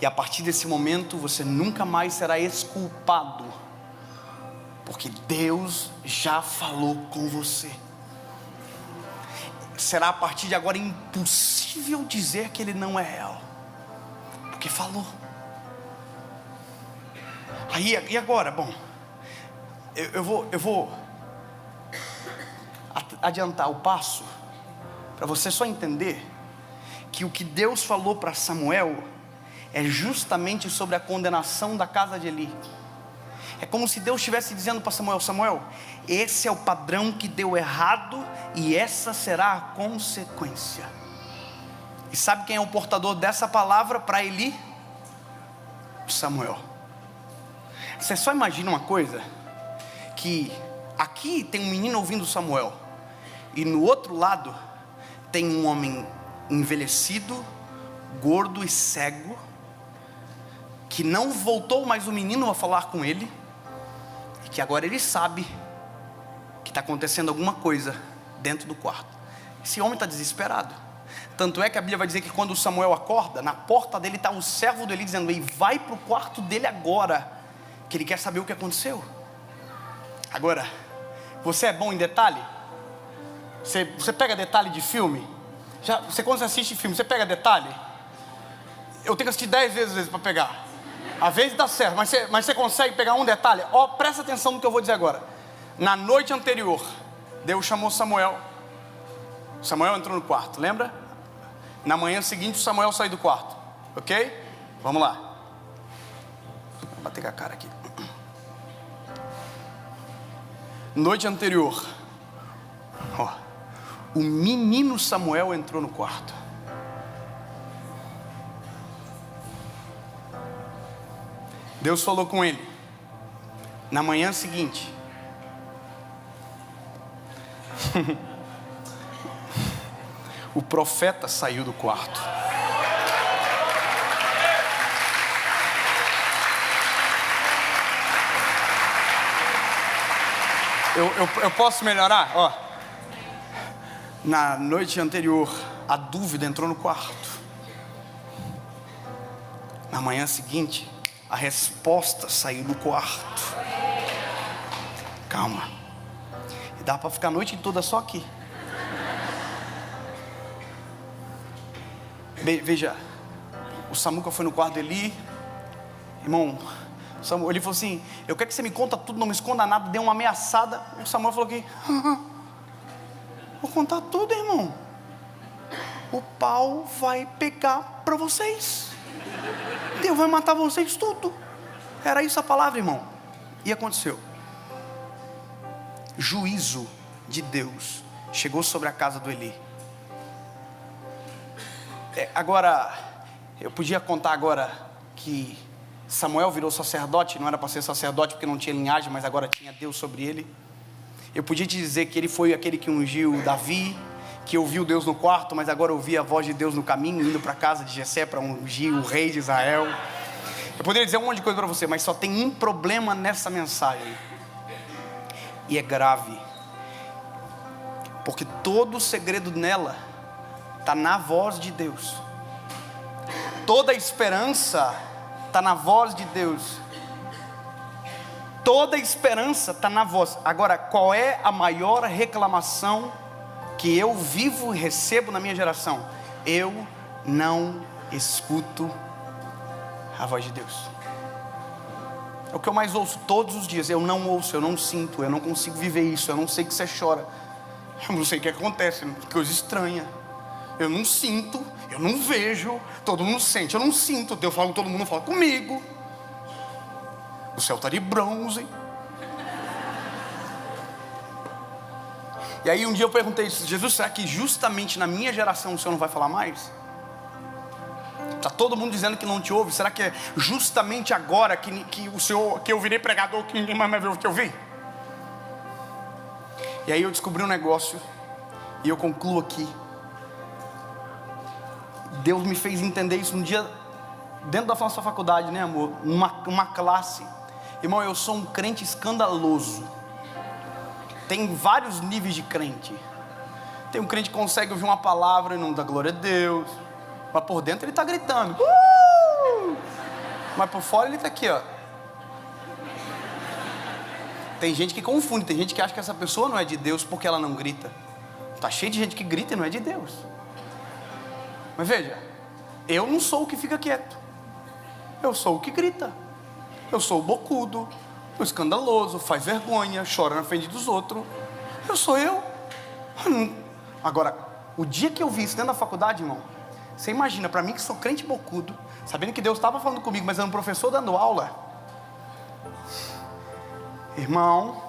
E a partir desse momento você nunca mais será exculpado, porque Deus já falou com você. Será a partir de agora impossível dizer que Ele não é real, porque falou. Aí, e agora? Bom, eu vou adiantar o passo, para você só entender que o que Deus falou para Samuel é justamente sobre a condenação da casa de Eli. É como se Deus estivesse dizendo para Samuel: Samuel, esse é o padrão que deu errado e essa será a consequência. E sabe quem é o portador dessa palavra para Eli? Samuel. Você só imagina uma coisa, que aqui tem um menino ouvindo Samuel, e no outro lado tem um homem envelhecido, gordo e cego, que não voltou mais o menino a falar com ele, e que agora ele sabe que está acontecendo alguma coisa dentro do quarto. Esse homem está desesperado. Tanto é que a Bíblia vai dizer que quando Samuel acorda, na porta dele está o servo do Eli dizendo: Ei, vai para o quarto dele agora, que ele quer saber o que aconteceu. Agora, você é bom em detalhe? Você pega detalhe de filme? Quando você assiste filme, você pega detalhe? Eu tenho que assistir 10 vezes para pegar. Às vezes dá certo, mas você consegue pegar um detalhe? Presta atenção no que eu vou dizer agora. Na noite anterior, Deus chamou Samuel. Samuel entrou no quarto, lembra? Na manhã seguinte, Samuel saiu do quarto. Ok? Vamos lá. Vou bater com a cara aqui. Noite anterior, o menino Samuel entrou no quarto. Deus falou com ele. Na manhã seguinte, o profeta saiu do quarto. Eu posso melhorar? Na noite anterior, a dúvida entrou no quarto. Na manhã seguinte, a resposta saiu do quarto. Calma. E dá para ficar a noite toda só aqui. Veja, o Samuca foi no quarto de Eli. Irmão, ele falou assim: eu quero que você me conta tudo, não me esconda nada. Deu uma ameaçada. O Samuel falou que vou contar tudo, irmão. O pau vai pegar para vocês. Deus vai matar vocês tudo. Era isso a palavra, irmão. E aconteceu. Juízo de Deus chegou sobre a casa do Eli. Agora, eu podia contar agora que Samuel virou sacerdote. Não era para ser sacerdote porque não tinha linhagem, mas agora tinha Deus sobre ele. Eu podia te dizer que ele foi aquele que ungiu Davi, que ouviu Deus no quarto, mas agora ouvia a voz de Deus no caminho, indo para a casa de Jessé para ungir o rei de Israel. Eu poderia dizer um monte de coisa para você, mas só tem um problema nessa mensagem, e é grave, porque todo o segredo nela está na voz de Deus. Toda a esperança está na voz de Deus. Toda a esperança está na voz. Agora, qual é a maior reclamação que eu vivo e recebo na minha geração? Eu não escuto a voz de Deus. É o que eu mais ouço todos os dias. Eu não ouço, eu não sinto, eu não consigo viver isso. Eu não sei que você chora. Eu não sei o que acontece, coisa estranha. Eu não sinto, eu não vejo. Todo mundo sente, eu não sinto. Deus fala, todo mundo fala comigo. O céu está de bronze. E aí um dia eu perguntei: Jesus, será que justamente na minha geração o Senhor não vai falar mais? Está todo mundo dizendo que não te ouve. Será que é justamente agora que eu virei pregador, que ninguém mais vai te ouvir? E aí eu descobri um negócio, e eu concluo aqui. Deus me fez entender isso um dia, dentro da nossa faculdade, né, amor? Uma classe. Irmão, eu sou um crente escandaloso. Tem vários níveis de crente. Tem um crente que consegue ouvir uma palavra e não dá glória a Deus, mas por dentro ele está gritando. Mas por fora ele está aqui, ó. Tem gente que confunde, tem gente que acha que essa pessoa não é de Deus porque ela não grita. Está cheio de gente que grita e não é de Deus. Mas veja, eu não sou o que fica quieto. Eu sou o que grita. Eu sou o bocudo, o escandaloso, faz vergonha, chora na frente dos outros. Eu sou eu. Agora, o dia que eu vi isso dentro da faculdade, irmão, você imagina, para mim que sou crente bocudo, sabendo que Deus estava falando comigo, mas era um professor dando aula. Irmão,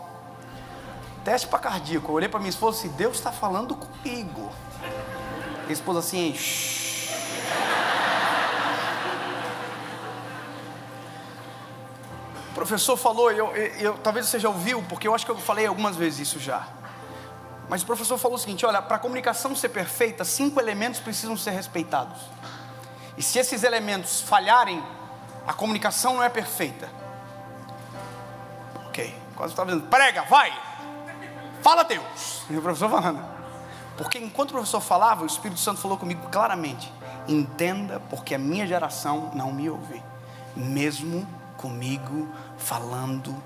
teste para cardíaco. Eu olhei para minha esposa e disse: Deus está falando comigo. Minha esposa assim, shh. O professor falou, talvez você já ouviu, porque eu acho que eu falei algumas vezes isso já. Mas o professor falou o seguinte: olha, para a comunicação ser perfeita, 5 elementos precisam ser respeitados. E se esses elementos falharem, a comunicação não é perfeita. Ok, quase estava dizendo: prega, vai, fala Deus. E o professor falando. Porque enquanto o professor falava, o Espírito Santo falou comigo claramente: entenda, porque a minha geração não me ouve, mesmo comigo falando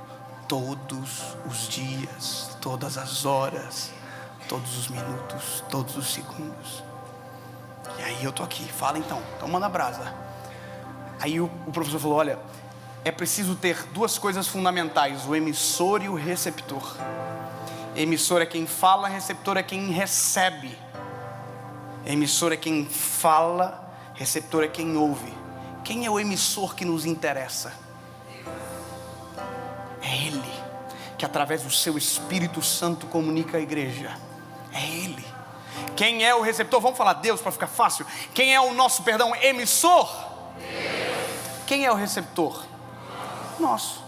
todos os dias, todas as horas, todos os minutos, todos os segundos. E aí eu tô aqui, fala então manda brasa. Aí o professor falou: olha, é preciso ter 2 coisas fundamentais: o emissor e o receptor. Emissor é quem fala, receptor é quem recebe. Emissor é quem fala, receptor é quem ouve. Quem é o emissor que nos interessa? É Ele, que através do seu Espírito Santo comunica a igreja. É Ele. Quem é o receptor? Vamos falar Deus para ficar fácil. Quem é o nosso, emissor? Deus. Quem é o receptor? Nosso.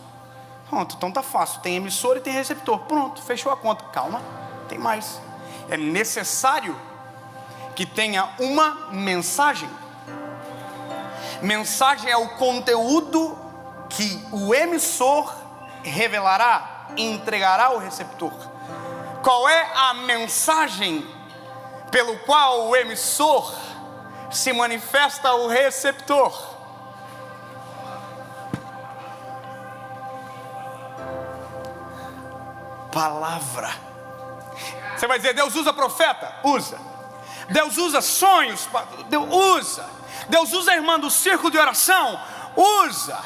Pronto, então tá fácil. Tem emissor e tem receptor. Pronto, fechou a conta. Calma, tem mais. É necessário que tenha uma mensagem. Mensagem é o conteúdo que o emissor revelará e entregará ao receptor. Qual é a mensagem pelo qual o emissor se manifesta ao receptor? Palavra. Você vai dizer: Deus usa profeta? Usa. Deus usa sonhos? Deus usa. Deus usa a irmã do círculo de oração? Usa.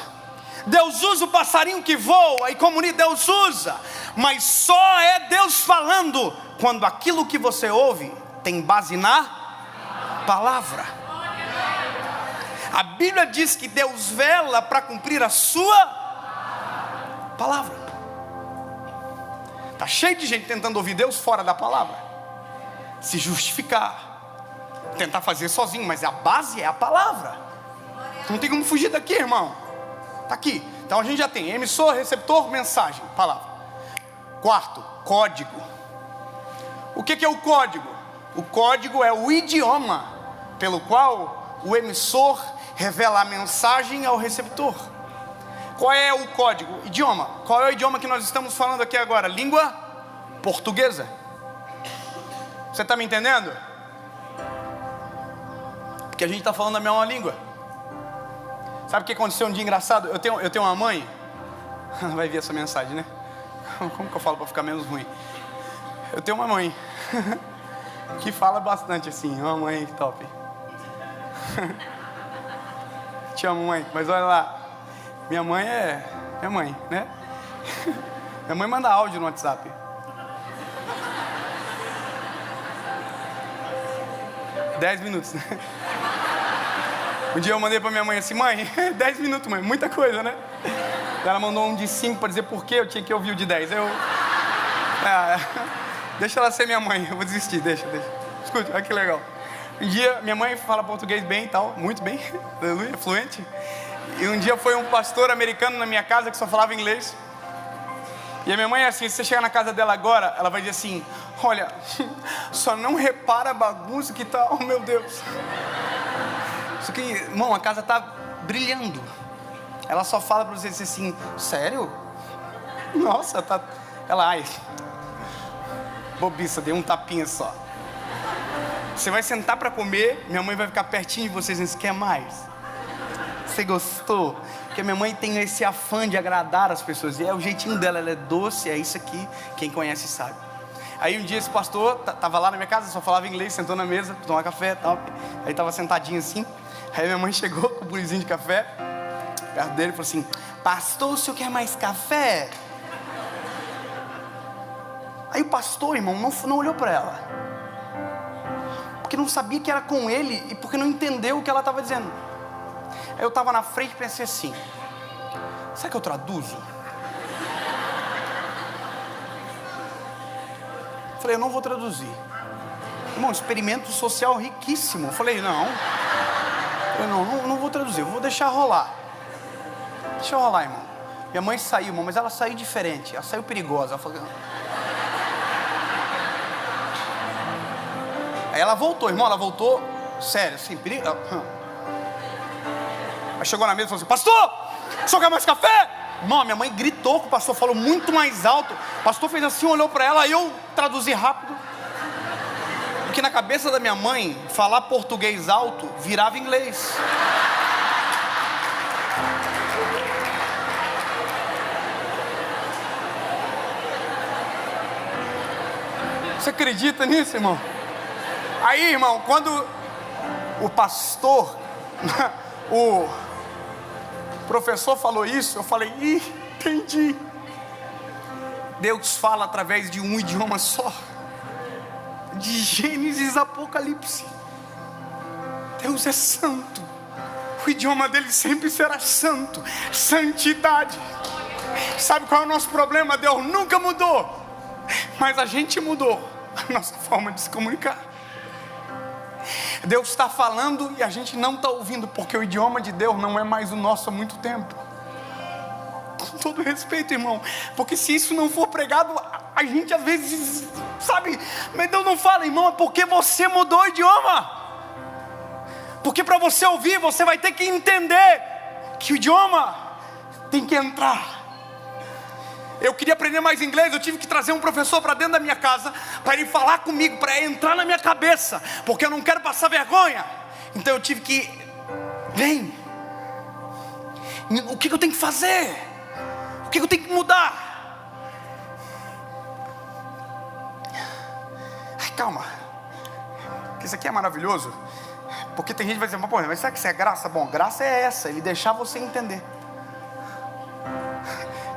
Deus usa o passarinho que voa e comunica? Deus usa. Mas só é Deus falando quando aquilo que você ouve tem base na palavra. A Bíblia diz que Deus vela para cumprir a sua palavra. Está cheio de gente tentando ouvir Deus fora da palavra, se justificar, tentar fazer sozinho, mas a base é a palavra. Não tem como fugir daqui, irmão. Está aqui. Então a gente já tem emissor, receptor, mensagem, palavra. 4, código. O que é o código? O código é o idioma pelo qual o emissor revela a mensagem ao receptor. Qual é o código? Idioma. Qual é o idioma que nós estamos falando aqui agora? Língua portuguesa. Você está me entendendo? Porque a gente está falando a mesma língua. Sabe o que aconteceu um dia engraçado? Eu tenho uma mãe. Vai ver essa mensagem, né? Como que eu falo para ficar menos ruim? Eu tenho uma mãe que fala bastante assim. Uma mãe top. Te amo, mãe. Mas olha lá, minha mãe é minha mãe, né? Minha mãe manda áudio no WhatsApp. Dez minutos, né? Um dia eu mandei pra minha mãe assim: mãe, 10 minutos, mãe, muita coisa, né? Ela mandou um de 5 para dizer por que eu tinha que ouvir o de 10. Deixa ela ser minha mãe, eu vou desistir, deixa. Escute, olha que legal. Um dia, minha mãe fala português bem e tal, muito bem, aleluia, fluente. E um dia foi um pastor americano na minha casa que só falava inglês. E a minha mãe é assim, se você chegar na casa dela agora, ela vai dizer assim: olha, só não repara a bagunça que tá, oh meu Deus. Isso aqui, irmão, a casa tá brilhando. Ela só fala pra você assim: sério? Nossa, tá... Ela, ai, bobiça, dei um tapinha só. Você vai sentar pra comer, minha mãe vai ficar pertinho de vocês, você quer mais? Você gostou? Porque minha mãe tem esse afã de agradar as pessoas, e é o jeitinho dela, ela é doce, é isso aqui, quem conhece sabe. Aí um dia esse pastor tava lá na minha casa, só falava inglês, sentou na mesa, tomar café e tal. Aí tava sentadinho assim, aí minha mãe chegou com um bulizinho de café perto dele e falou assim: pastor, o senhor quer mais café? Aí o pastor, irmão, não olhou para ela, porque não sabia que era com ele e porque não entendeu o que ela estava dizendo. Aí eu estava na frente e pensei assim: será que eu traduzo? Falei, eu não vou traduzir. Irmão, experimento social riquíssimo. Eu falei, não vou traduzir, eu vou deixar rolar. Deixa eu rolar, irmão. Minha mãe saiu, irmão, mas ela saiu diferente, ela saiu perigosa. Ela falou... Aí ela voltou, irmão, sério, assim, perigo. Aí chegou na mesa e falou assim: pastor, o senhor quer mais café? Irmão, minha mãe gritou que o pastor falou muito mais alto. O pastor fez assim, olhou para ela, aí eu traduzi rápido. Porque na cabeça da minha mãe, falar português alto virava inglês. Você acredita nisso, irmão? Aí, irmão, quando o pastor, o professor falou isso, eu falei, entendi. Deus fala através de um idioma só, de Gênesis a Apocalipse. Deus é santo, o idioma dele sempre será santo, santidade. Sabe qual é o nosso problema? Deus nunca mudou, mas a gente mudou a nossa forma de se comunicar. Deus está falando e a gente não está ouvindo, porque o idioma de Deus não é mais o nosso há muito tempo. Com todo respeito, irmão, porque se isso não for pregado, a gente às vezes, sabe, mas Deus não fala, irmão, é porque você mudou o idioma. Porque para você ouvir, você vai ter que entender que o idioma tem que entrar. Eu queria aprender mais inglês, eu tive que trazer um professor para dentro da minha casa, para ele falar comigo, para entrar na minha cabeça, porque eu não quero passar vergonha. Então eu tive que, vem, o que eu tenho que fazer? O que eu tenho que mudar? Ai, calma, isso aqui é maravilhoso, porque tem gente que vai dizer, mas será que isso é graça? Bom, graça é essa, ele deixar você entender.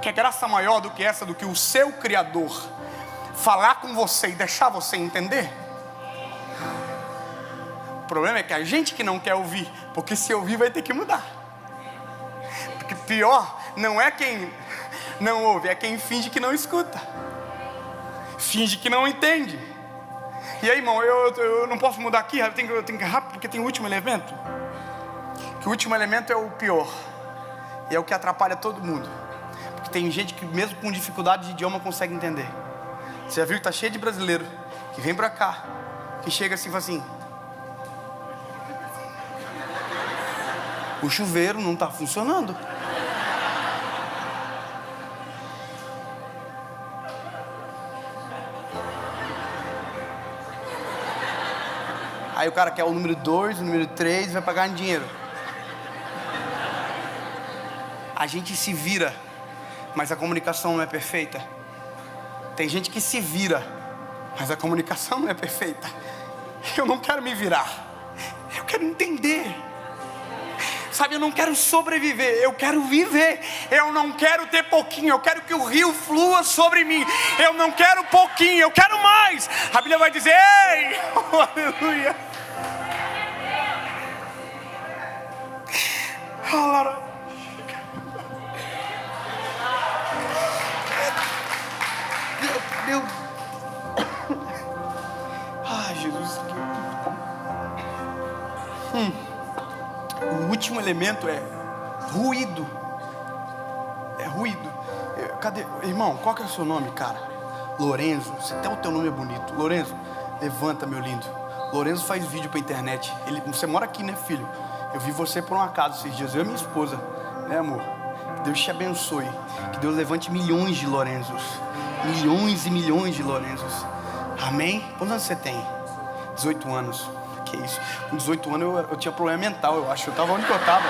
Que é graça maior do que essa, do que o seu Criador falar com você e deixar você entender? O problema é que a gente que não quer ouvir, porque se ouvir vai ter que mudar. Porque pior não é quem não ouve, é quem finge que não escuta, finge que não entende. E aí, irmão, eu não posso mudar aqui, eu tenho que ir rápido, porque tem o último elemento. Que o último elemento é o pior, e é o que atrapalha todo mundo. Tem gente que mesmo com dificuldade de idioma consegue entender. Você já viu que está cheio de brasileiro que vem para cá, que chega assim e fala assim: o chuveiro não está funcionando. Aí o cara quer o número 2, o número 3 e vai pagar em dinheiro. A gente se vira, mas a comunicação não é perfeita. Tem gente que se vira, mas a comunicação não é perfeita. Eu não quero me virar, eu quero entender. Sabe, eu não quero sobreviver, eu quero viver. Eu não quero ter pouquinho, eu quero que o rio flua sobre mim. Eu não quero pouquinho, eu quero mais. A Bíblia vai dizer, ei, oh, aleluia. Ai, Jesus. O último elemento é ruído. É ruído. Cadê? Irmão, qual que é o seu nome, cara? Lorenzo. Até o teu nome é bonito. Lorenzo, levanta, meu lindo. Lorenzo faz vídeo pra internet. Você mora aqui, né, filho? Eu vi você por um acaso esses dias. Eu e minha esposa. Né, amor? Que Deus te abençoe. Que Deus levante milhões de Lorenzos. Milhões e milhões de Lorenzos. Amém? Quantos anos você tem? 18 anos. Que isso? Com 18 anos eu tinha problema mental, eu acho. Eu tava onde que eu tava.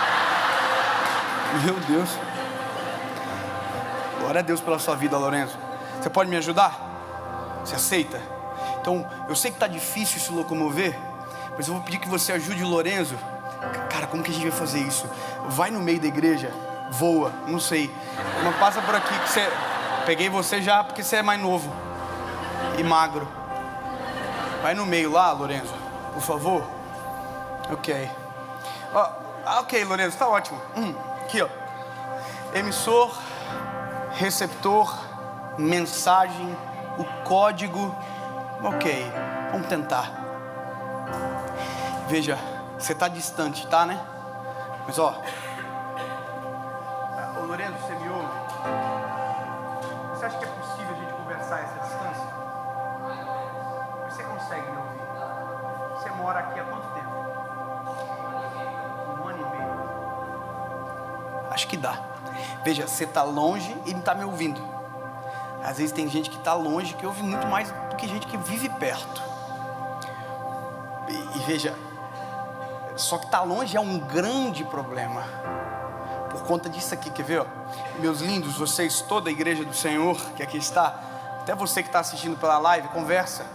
Meu Deus. Glória a Deus pela sua vida, Lorenzo. Você pode me ajudar? Você aceita? Então, eu sei que está difícil se locomover, mas eu vou pedir que você ajude o Lorenzo. Cara, como que a gente vai fazer isso? Vai no meio da igreja, voa, não sei. Não passa por aqui que você... Peguei você já porque você é mais novo e magro. Vai no meio lá, Lorenzo, por favor. Ok. Ok, Lorenzo, tá ótimo. Aqui, ó. Emissor, receptor, mensagem, o código. Ok, vamos tentar. Veja, você tá distante, tá, né? Mas ó, ô Lorenzo, você me ouve? Você acha que é possível a gente conversar a essa distância? Você consegue me ouvir? Você mora aqui há quanto tempo? 1 ano e meio. Acho que dá. Veja, você tá longe e não tá me ouvindo. Às vezes tem gente que está longe que ouve muito mais do que gente que vive perto. E veja, só que estar longe é um grande problema. Por conta disso aqui, quer ver? Ó? Meus lindos, vocês, toda a igreja do Senhor que aqui está, até você que está assistindo pela live, conversa.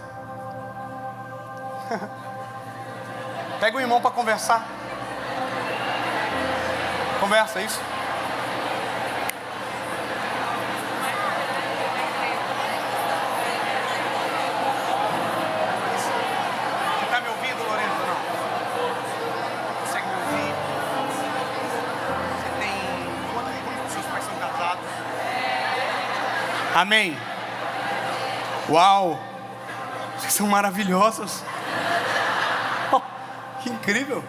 Pega o irmão para conversar. Conversa, isso. Amém. Uau, vocês são maravilhosos. Oh, que incrível.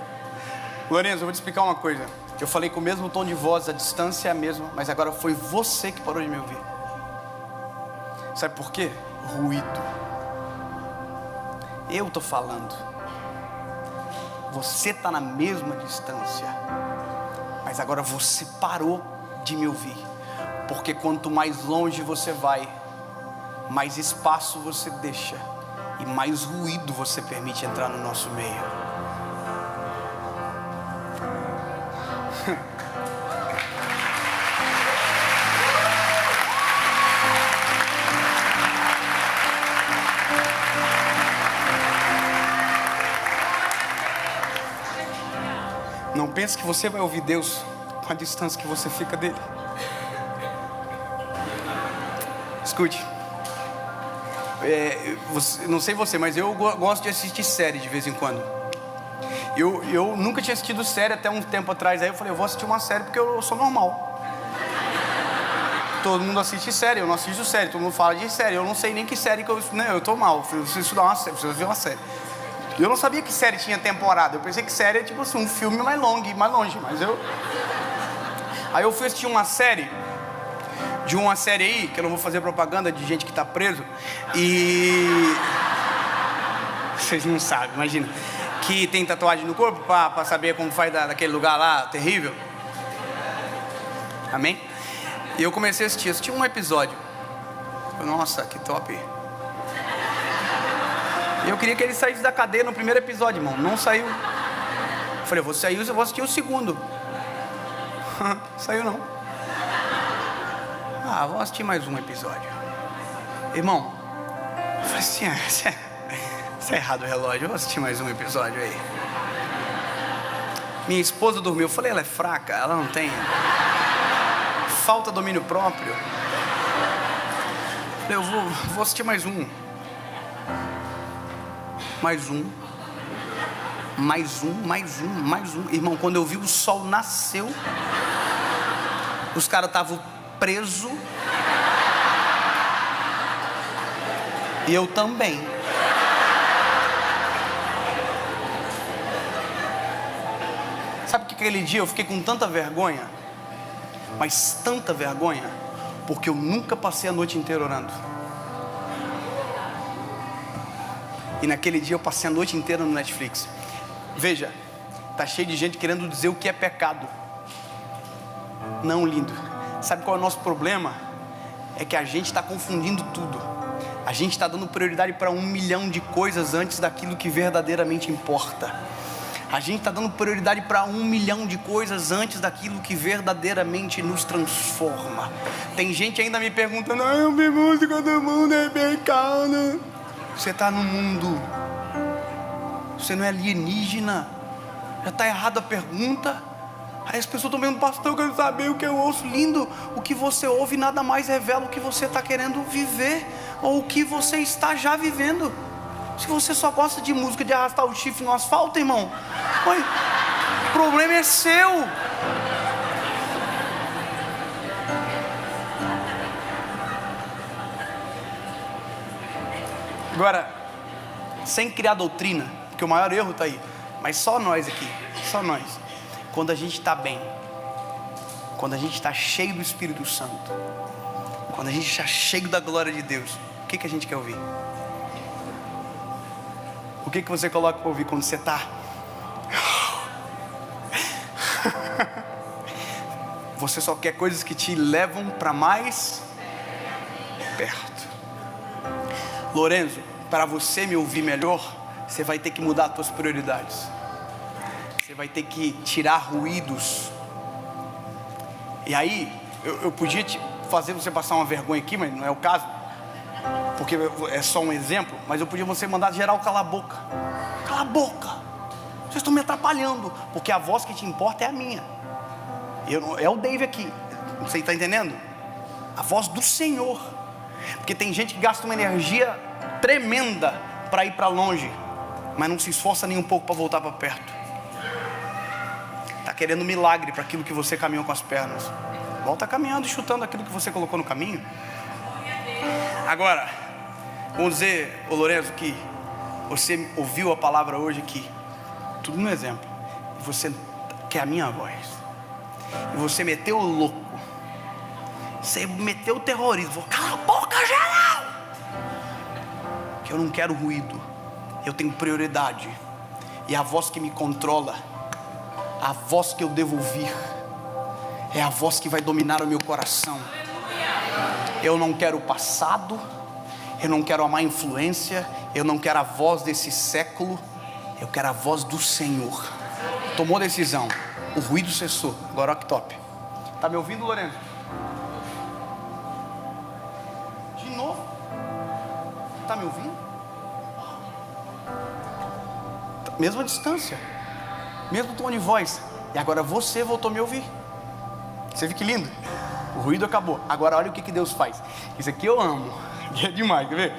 Lorenzo, eu vou te explicar uma coisa. Eu falei com o mesmo tom de voz, a distância é a mesma, mas agora foi você que parou de me ouvir. Sabe por quê? Ruído. Eu tô falando. Você tá na mesma distância, mas agora você parou de me ouvir. Porque quanto mais longe você vai, mais espaço você deixa e mais ruído você permite entrar no nosso meio. Não pense que você vai ouvir Deus com a distância que você fica dele. Escute, não sei você, mas eu gosto de assistir série de vez em quando. Eu nunca tinha assistido série até um tempo atrás. Aí eu falei, eu vou assistir uma série porque eu sou normal. Todo mundo assiste série, eu não assisto série. Todo mundo fala de série, eu não sei nem que série que eu... Né, eu tô mal, eu preciso estudar uma série, preciso ver uma série. Eu não sabia que série tinha temporada. Eu pensei que série é tipo assim, um filme mais longo, mais longe. Mas eu... Aí eu fui assistir uma série... De uma série aí, que eu não vou fazer propaganda, de gente que tá preso. E... Vocês não sabem, imagina. Que tem tatuagem no corpo pra saber como faz daquele lugar lá, terrível. Amém? E eu comecei a assistir um episódio. Nossa, que top. E eu queria que ele saísse da cadeia no primeiro episódio, irmão. Não saiu. Eu falei, eu vou sair, eu vou assistir o segundo. Saiu não. Vamos assistir mais um episódio. Irmão, eu falei assim, isso é errado o relógio, eu vou assistir mais um episódio aí. Minha esposa dormiu, eu falei, ela é fraca, ela não tem falta domínio próprio. Eu vou assistir mais um. Mais um. Irmão, quando eu vi o sol nasceu, os caras estavam presos. E eu também. Sabe que aquele dia eu fiquei com tanta vergonha, mas tanta vergonha, porque eu nunca passei a noite inteira orando. E naquele dia eu passei a noite inteira no Netflix. Veja, tá cheio de gente querendo dizer o que é pecado. Não, lindo. Sabe qual é o nosso problema? É que a gente está confundindo tudo. A gente está dando prioridade para 1 milhão de coisas antes daquilo que verdadeiramente importa. A gente está dando prioridade para 1 milhão de coisas antes daquilo que verdadeiramente nos transforma. Tem gente ainda me perguntando: ah, eu vi música do mundo, é pecado. Você está no mundo. Você não é alienígena. Já está errada a pergunta. Aí as pessoas estão vendo: pastor, eu quero saber o que eu ouço. Lindo, o que você ouve nada mais revela o que você está querendo viver, ou o que você está já vivendo. Se você só gosta de música de arrastar o chifre no asfalto, irmão, o problema é seu. Agora, sem criar doutrina, porque o maior erro está aí, mas só nós aqui, só nós. Quando a gente está bem, quando a gente está cheio do Espírito Santo, quando a gente está cheio da glória de Deus, o que a gente quer ouvir? O que você coloca para ouvir quando você está? Você só quer coisas que te levam para mais perto. Lorenzo, para você me ouvir melhor, você vai ter que mudar as suas prioridades. Você vai ter que tirar ruídos. E aí, eu podia te fazer você passar uma vergonha aqui, mas não é o caso, porque é só um exemplo. Mas eu podia você mandar geral calar a boca. Cala a boca, vocês estão me atrapalhando. Porque a voz que te importa é a minha. É o Dave aqui. Você está entendendo? A voz do Senhor. Porque tem gente que gasta uma energia tremenda para ir para longe, mas não se esforça nem um pouco para voltar para perto. Está querendo milagre para aquilo que você caminhou com as pernas. Volta caminhando e chutando aquilo que você colocou no caminho. Agora, vamos dizer, ô Lorenzo, que você ouviu a palavra hoje aqui, tudo no exemplo, e você quer a minha voz, e você meteu o louco, você meteu o terrorismo, cala a boca, geral, que eu não quero ruído, eu tenho prioridade, e a voz que me controla, a voz que eu devo ouvir, é a voz que vai dominar o meu coração. Eu não quero o passado, eu não quero a má influência, eu não quero a voz desse século, eu quero a voz do Senhor. Tomou decisão, o ruído cessou. Agora olha que top. Tá me ouvindo, Lorenzo? De novo? Tá me ouvindo? Mesma distância, mesmo tom de voz. E agora você voltou a me ouvir. Você viu que lindo? O ruído acabou. Agora olha o que Deus faz. Isso aqui eu amo. É demais, quer ver?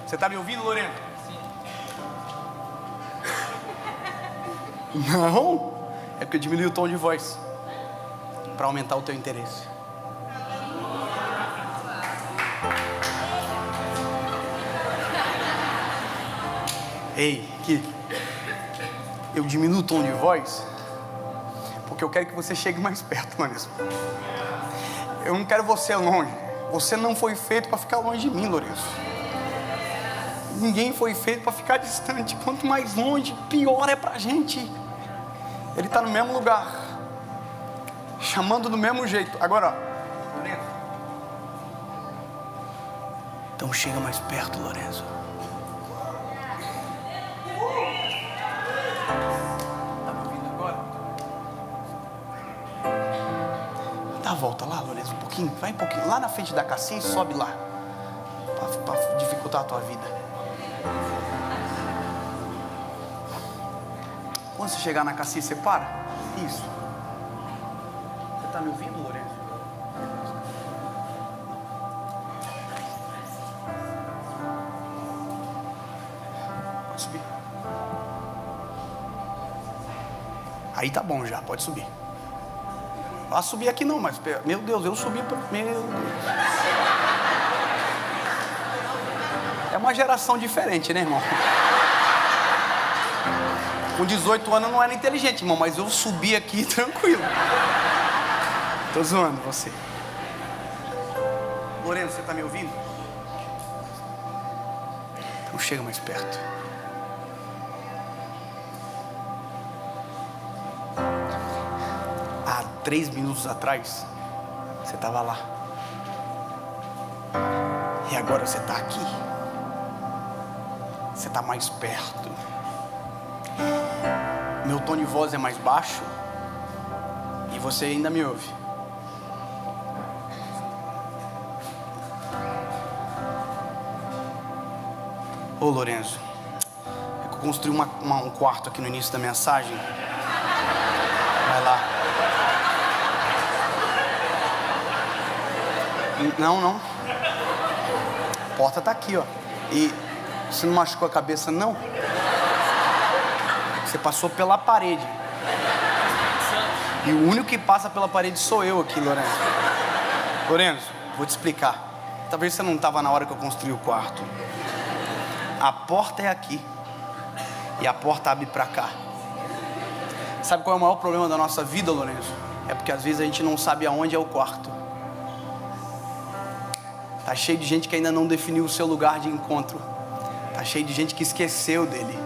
Você está me ouvindo, Lorena? Sim. Não. É porque eu diminui o tom de voz para aumentar o teu interesse. Ei, que eu diminuo o tom de voz porque eu quero que você chegue mais perto, Lourenço. Eu não quero você longe. Você não foi feito para ficar longe de mim, Lourenço. Ninguém foi feito para ficar distante. Quanto mais longe, pior é pra gente. Ele está no mesmo lugar, chamando do mesmo jeito. Agora, ó, Lourenço. Então chega mais perto, Lourenço. Dá a volta lá, Lourenço, um pouquinho. Vai um pouquinho. Lá na frente da Cassia e sobe lá. Para dificultar a tua vida. Quando você chegar na Cassia, você para. Isso. Você está me ouvindo, Lourenço? Pode subir. Aí tá bom já, pode subir. Ah, subir aqui não, mas meu Deus, eu subi para... Meu Deus. É uma geração diferente, né, irmão? Com 18 anos eu não era inteligente, irmão, mas eu subi aqui tranquilo. Tô zoando você. Lorena, você tá me ouvindo? Então chega mais perto. Há 3 minutos atrás, você estava lá. E agora você está aqui. Você está mais perto. Meu tom de voz é mais baixo. E você ainda me ouve. Ô Lorenzo, eu construí um quarto aqui no início da mensagem. Vai lá. Não. A porta tá aqui, ó. E você não machucou a cabeça, não? Você passou pela parede. E o único que passa pela parede sou eu aqui, Lorenzo. Lorenzo, vou te explicar. Talvez você não estava na hora que eu construí o quarto. A porta é aqui. E a porta abre pra cá. Sabe qual é o maior problema da nossa vida, Lorenzo? É porque às vezes a gente não sabe aonde é o quarto. Tá cheio de gente que ainda não definiu o seu lugar de encontro. Tá cheio de gente que esqueceu dele,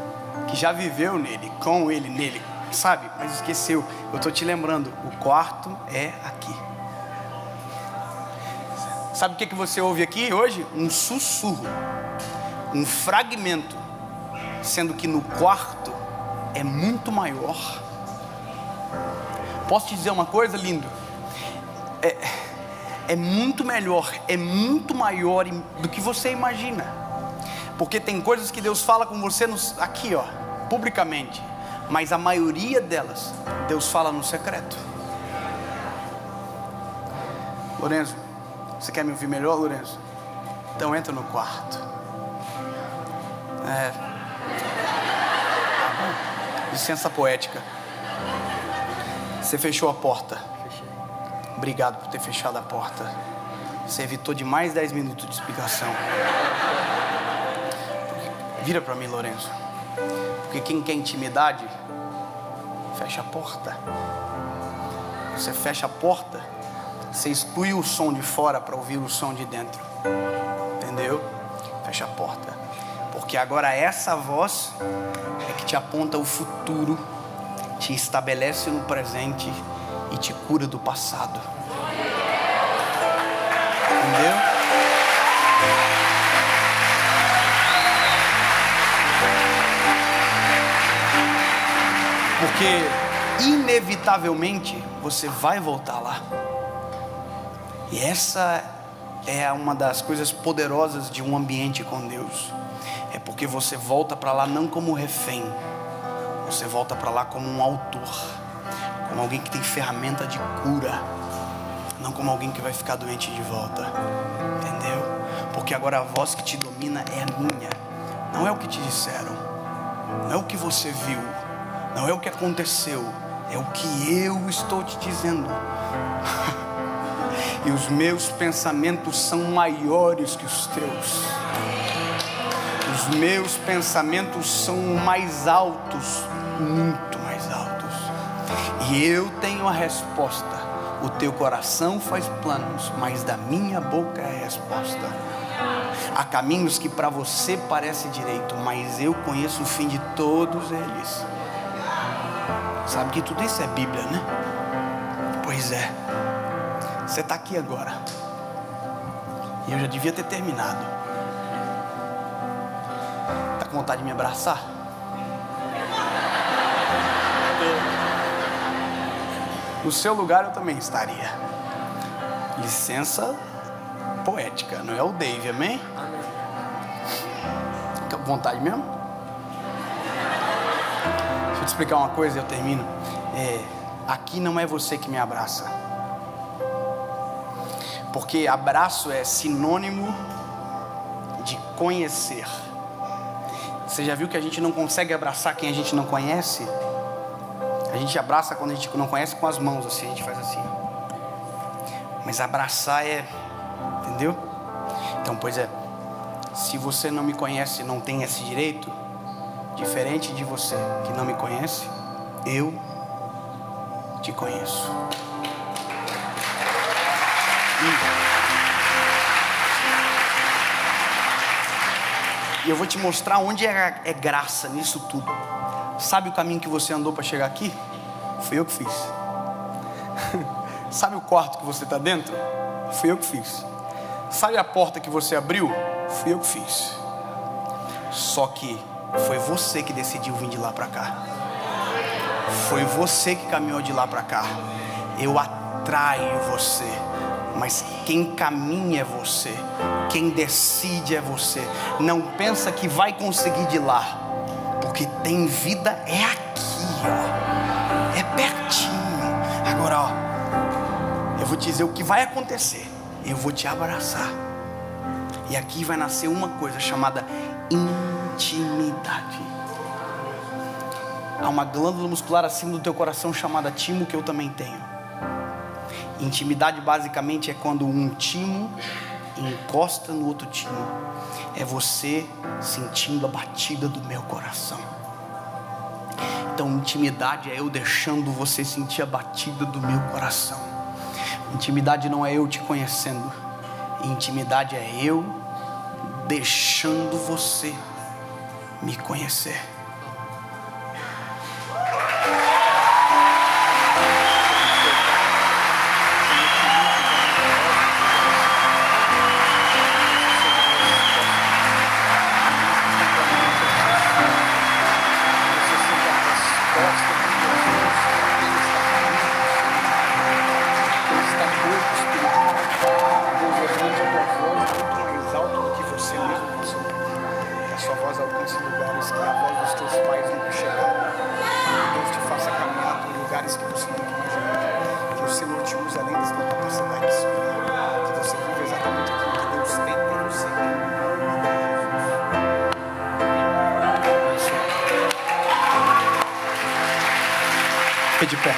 que já viveu nele, com ele, nele, sabe? Mas esqueceu. Eu tô te lembrando, o quarto é aqui. Sabe o que você ouve aqui hoje? Um sussurro, um fragmento, sendo que no quarto é muito maior. Posso te dizer uma coisa, lindo? É muito melhor, é muito maior do que você imagina. Porque tem coisas que Deus fala com você aqui, ó, publicamente. Mas a maioria delas, Deus fala no secreto. Lorenzo, você quer me ouvir melhor, Lorenzo? Então entra no quarto. Tá bom. Licença poética. Você fechou a porta. Obrigado por ter fechado a porta. Você evitou de mais 10 minutos de explicação. Vira para mim, Lorenzo. Porque quem quer intimidade, fecha a porta. Você fecha a porta, você exclui o som de fora para ouvir o som de dentro. Entendeu? Fecha a porta. Porque agora essa voz é que te aponta o futuro, te estabelece no presente e te cura do passado. Entendeu? Porque inevitavelmente você vai voltar lá. E essa é uma das coisas poderosas de um ambiente com Deus. É porque você volta para lá não como refém, você volta para lá como um autor, como alguém que tem ferramenta de cura, não como alguém que vai ficar doente de volta. Entendeu? Porque agora a voz que te domina é a minha. Não é o que te disseram, não é o que você viu, não é o que aconteceu, é o que eu estou te dizendo. E os meus pensamentos são maiores que os teus. Os meus pensamentos são mais altos, muito mais altos. E eu tenho a resposta. O teu coração faz planos, mas da minha boca é a resposta. Há caminhos que para você parece direito, mas eu conheço o fim de todos eles. Sabe que tudo isso é Bíblia, né? Pois é. Você está aqui agora. E eu já devia ter terminado. Está com vontade de me abraçar? No seu lugar eu também estaria. Licença poética, não é o Dave, amém? Fica com vontade mesmo? Deixa eu te explicar uma coisa e eu termino. Aqui não é você que me abraça. Porque abraço é sinônimo de conhecer. Você já viu que a gente não consegue abraçar quem a gente não conhece? A gente abraça quando a gente não conhece com as mãos, assim, a gente faz assim. Mas abraçar entendeu? Então, pois é, se você não me conhece e não tem esse direito, diferente de você que não me conhece, eu te conheço. E eu vou te mostrar onde é graça nisso tudo. Sabe o caminho que você andou para chegar aqui? Fui eu que fiz. Sabe o quarto que você está dentro? Fui eu que fiz. Sabe a porta que você abriu? Fui eu que fiz. Só que foi você que decidiu vir de lá para cá. Foi você que caminhou de lá para cá. Eu atraio você, mas quem caminha é você. Quem decide é você. Não pensa que vai conseguir de lá, porque tem vida é aqui, ó. É pertinho. Agora, ó, eu vou te dizer o que vai acontecer. Eu vou te abraçar. E aqui vai nascer uma coisa chamada intimidade. Há uma glândula muscular acima do teu coração chamada timo, que eu também tenho. Intimidade basicamente é quando um timo encosta no outro timo. É você sentindo a batida do meu coração. Então intimidade é eu deixando você sentir a batida do meu coração. Intimidade não é eu te conhecendo. Intimidade é eu deixando você me conhecer. De pé.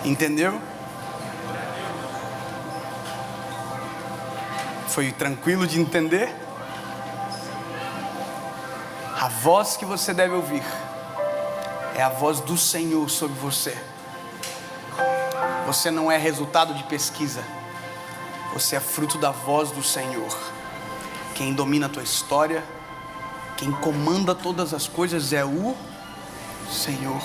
Entendeu? Foi tranquilo de entender? A voz que você deve ouvir é a voz do Senhor sobre você. Você não é resultado de pesquisa. Você é fruto da voz do Senhor. Quem domina a tua história, quem comanda todas as coisas é o Senhor.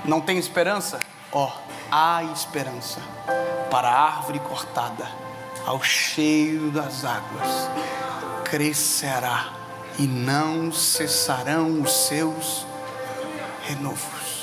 Não tem esperança? Ó, há esperança para a árvore cortada, ao cheiro das águas, crescerá e não cessarão os seus renovos.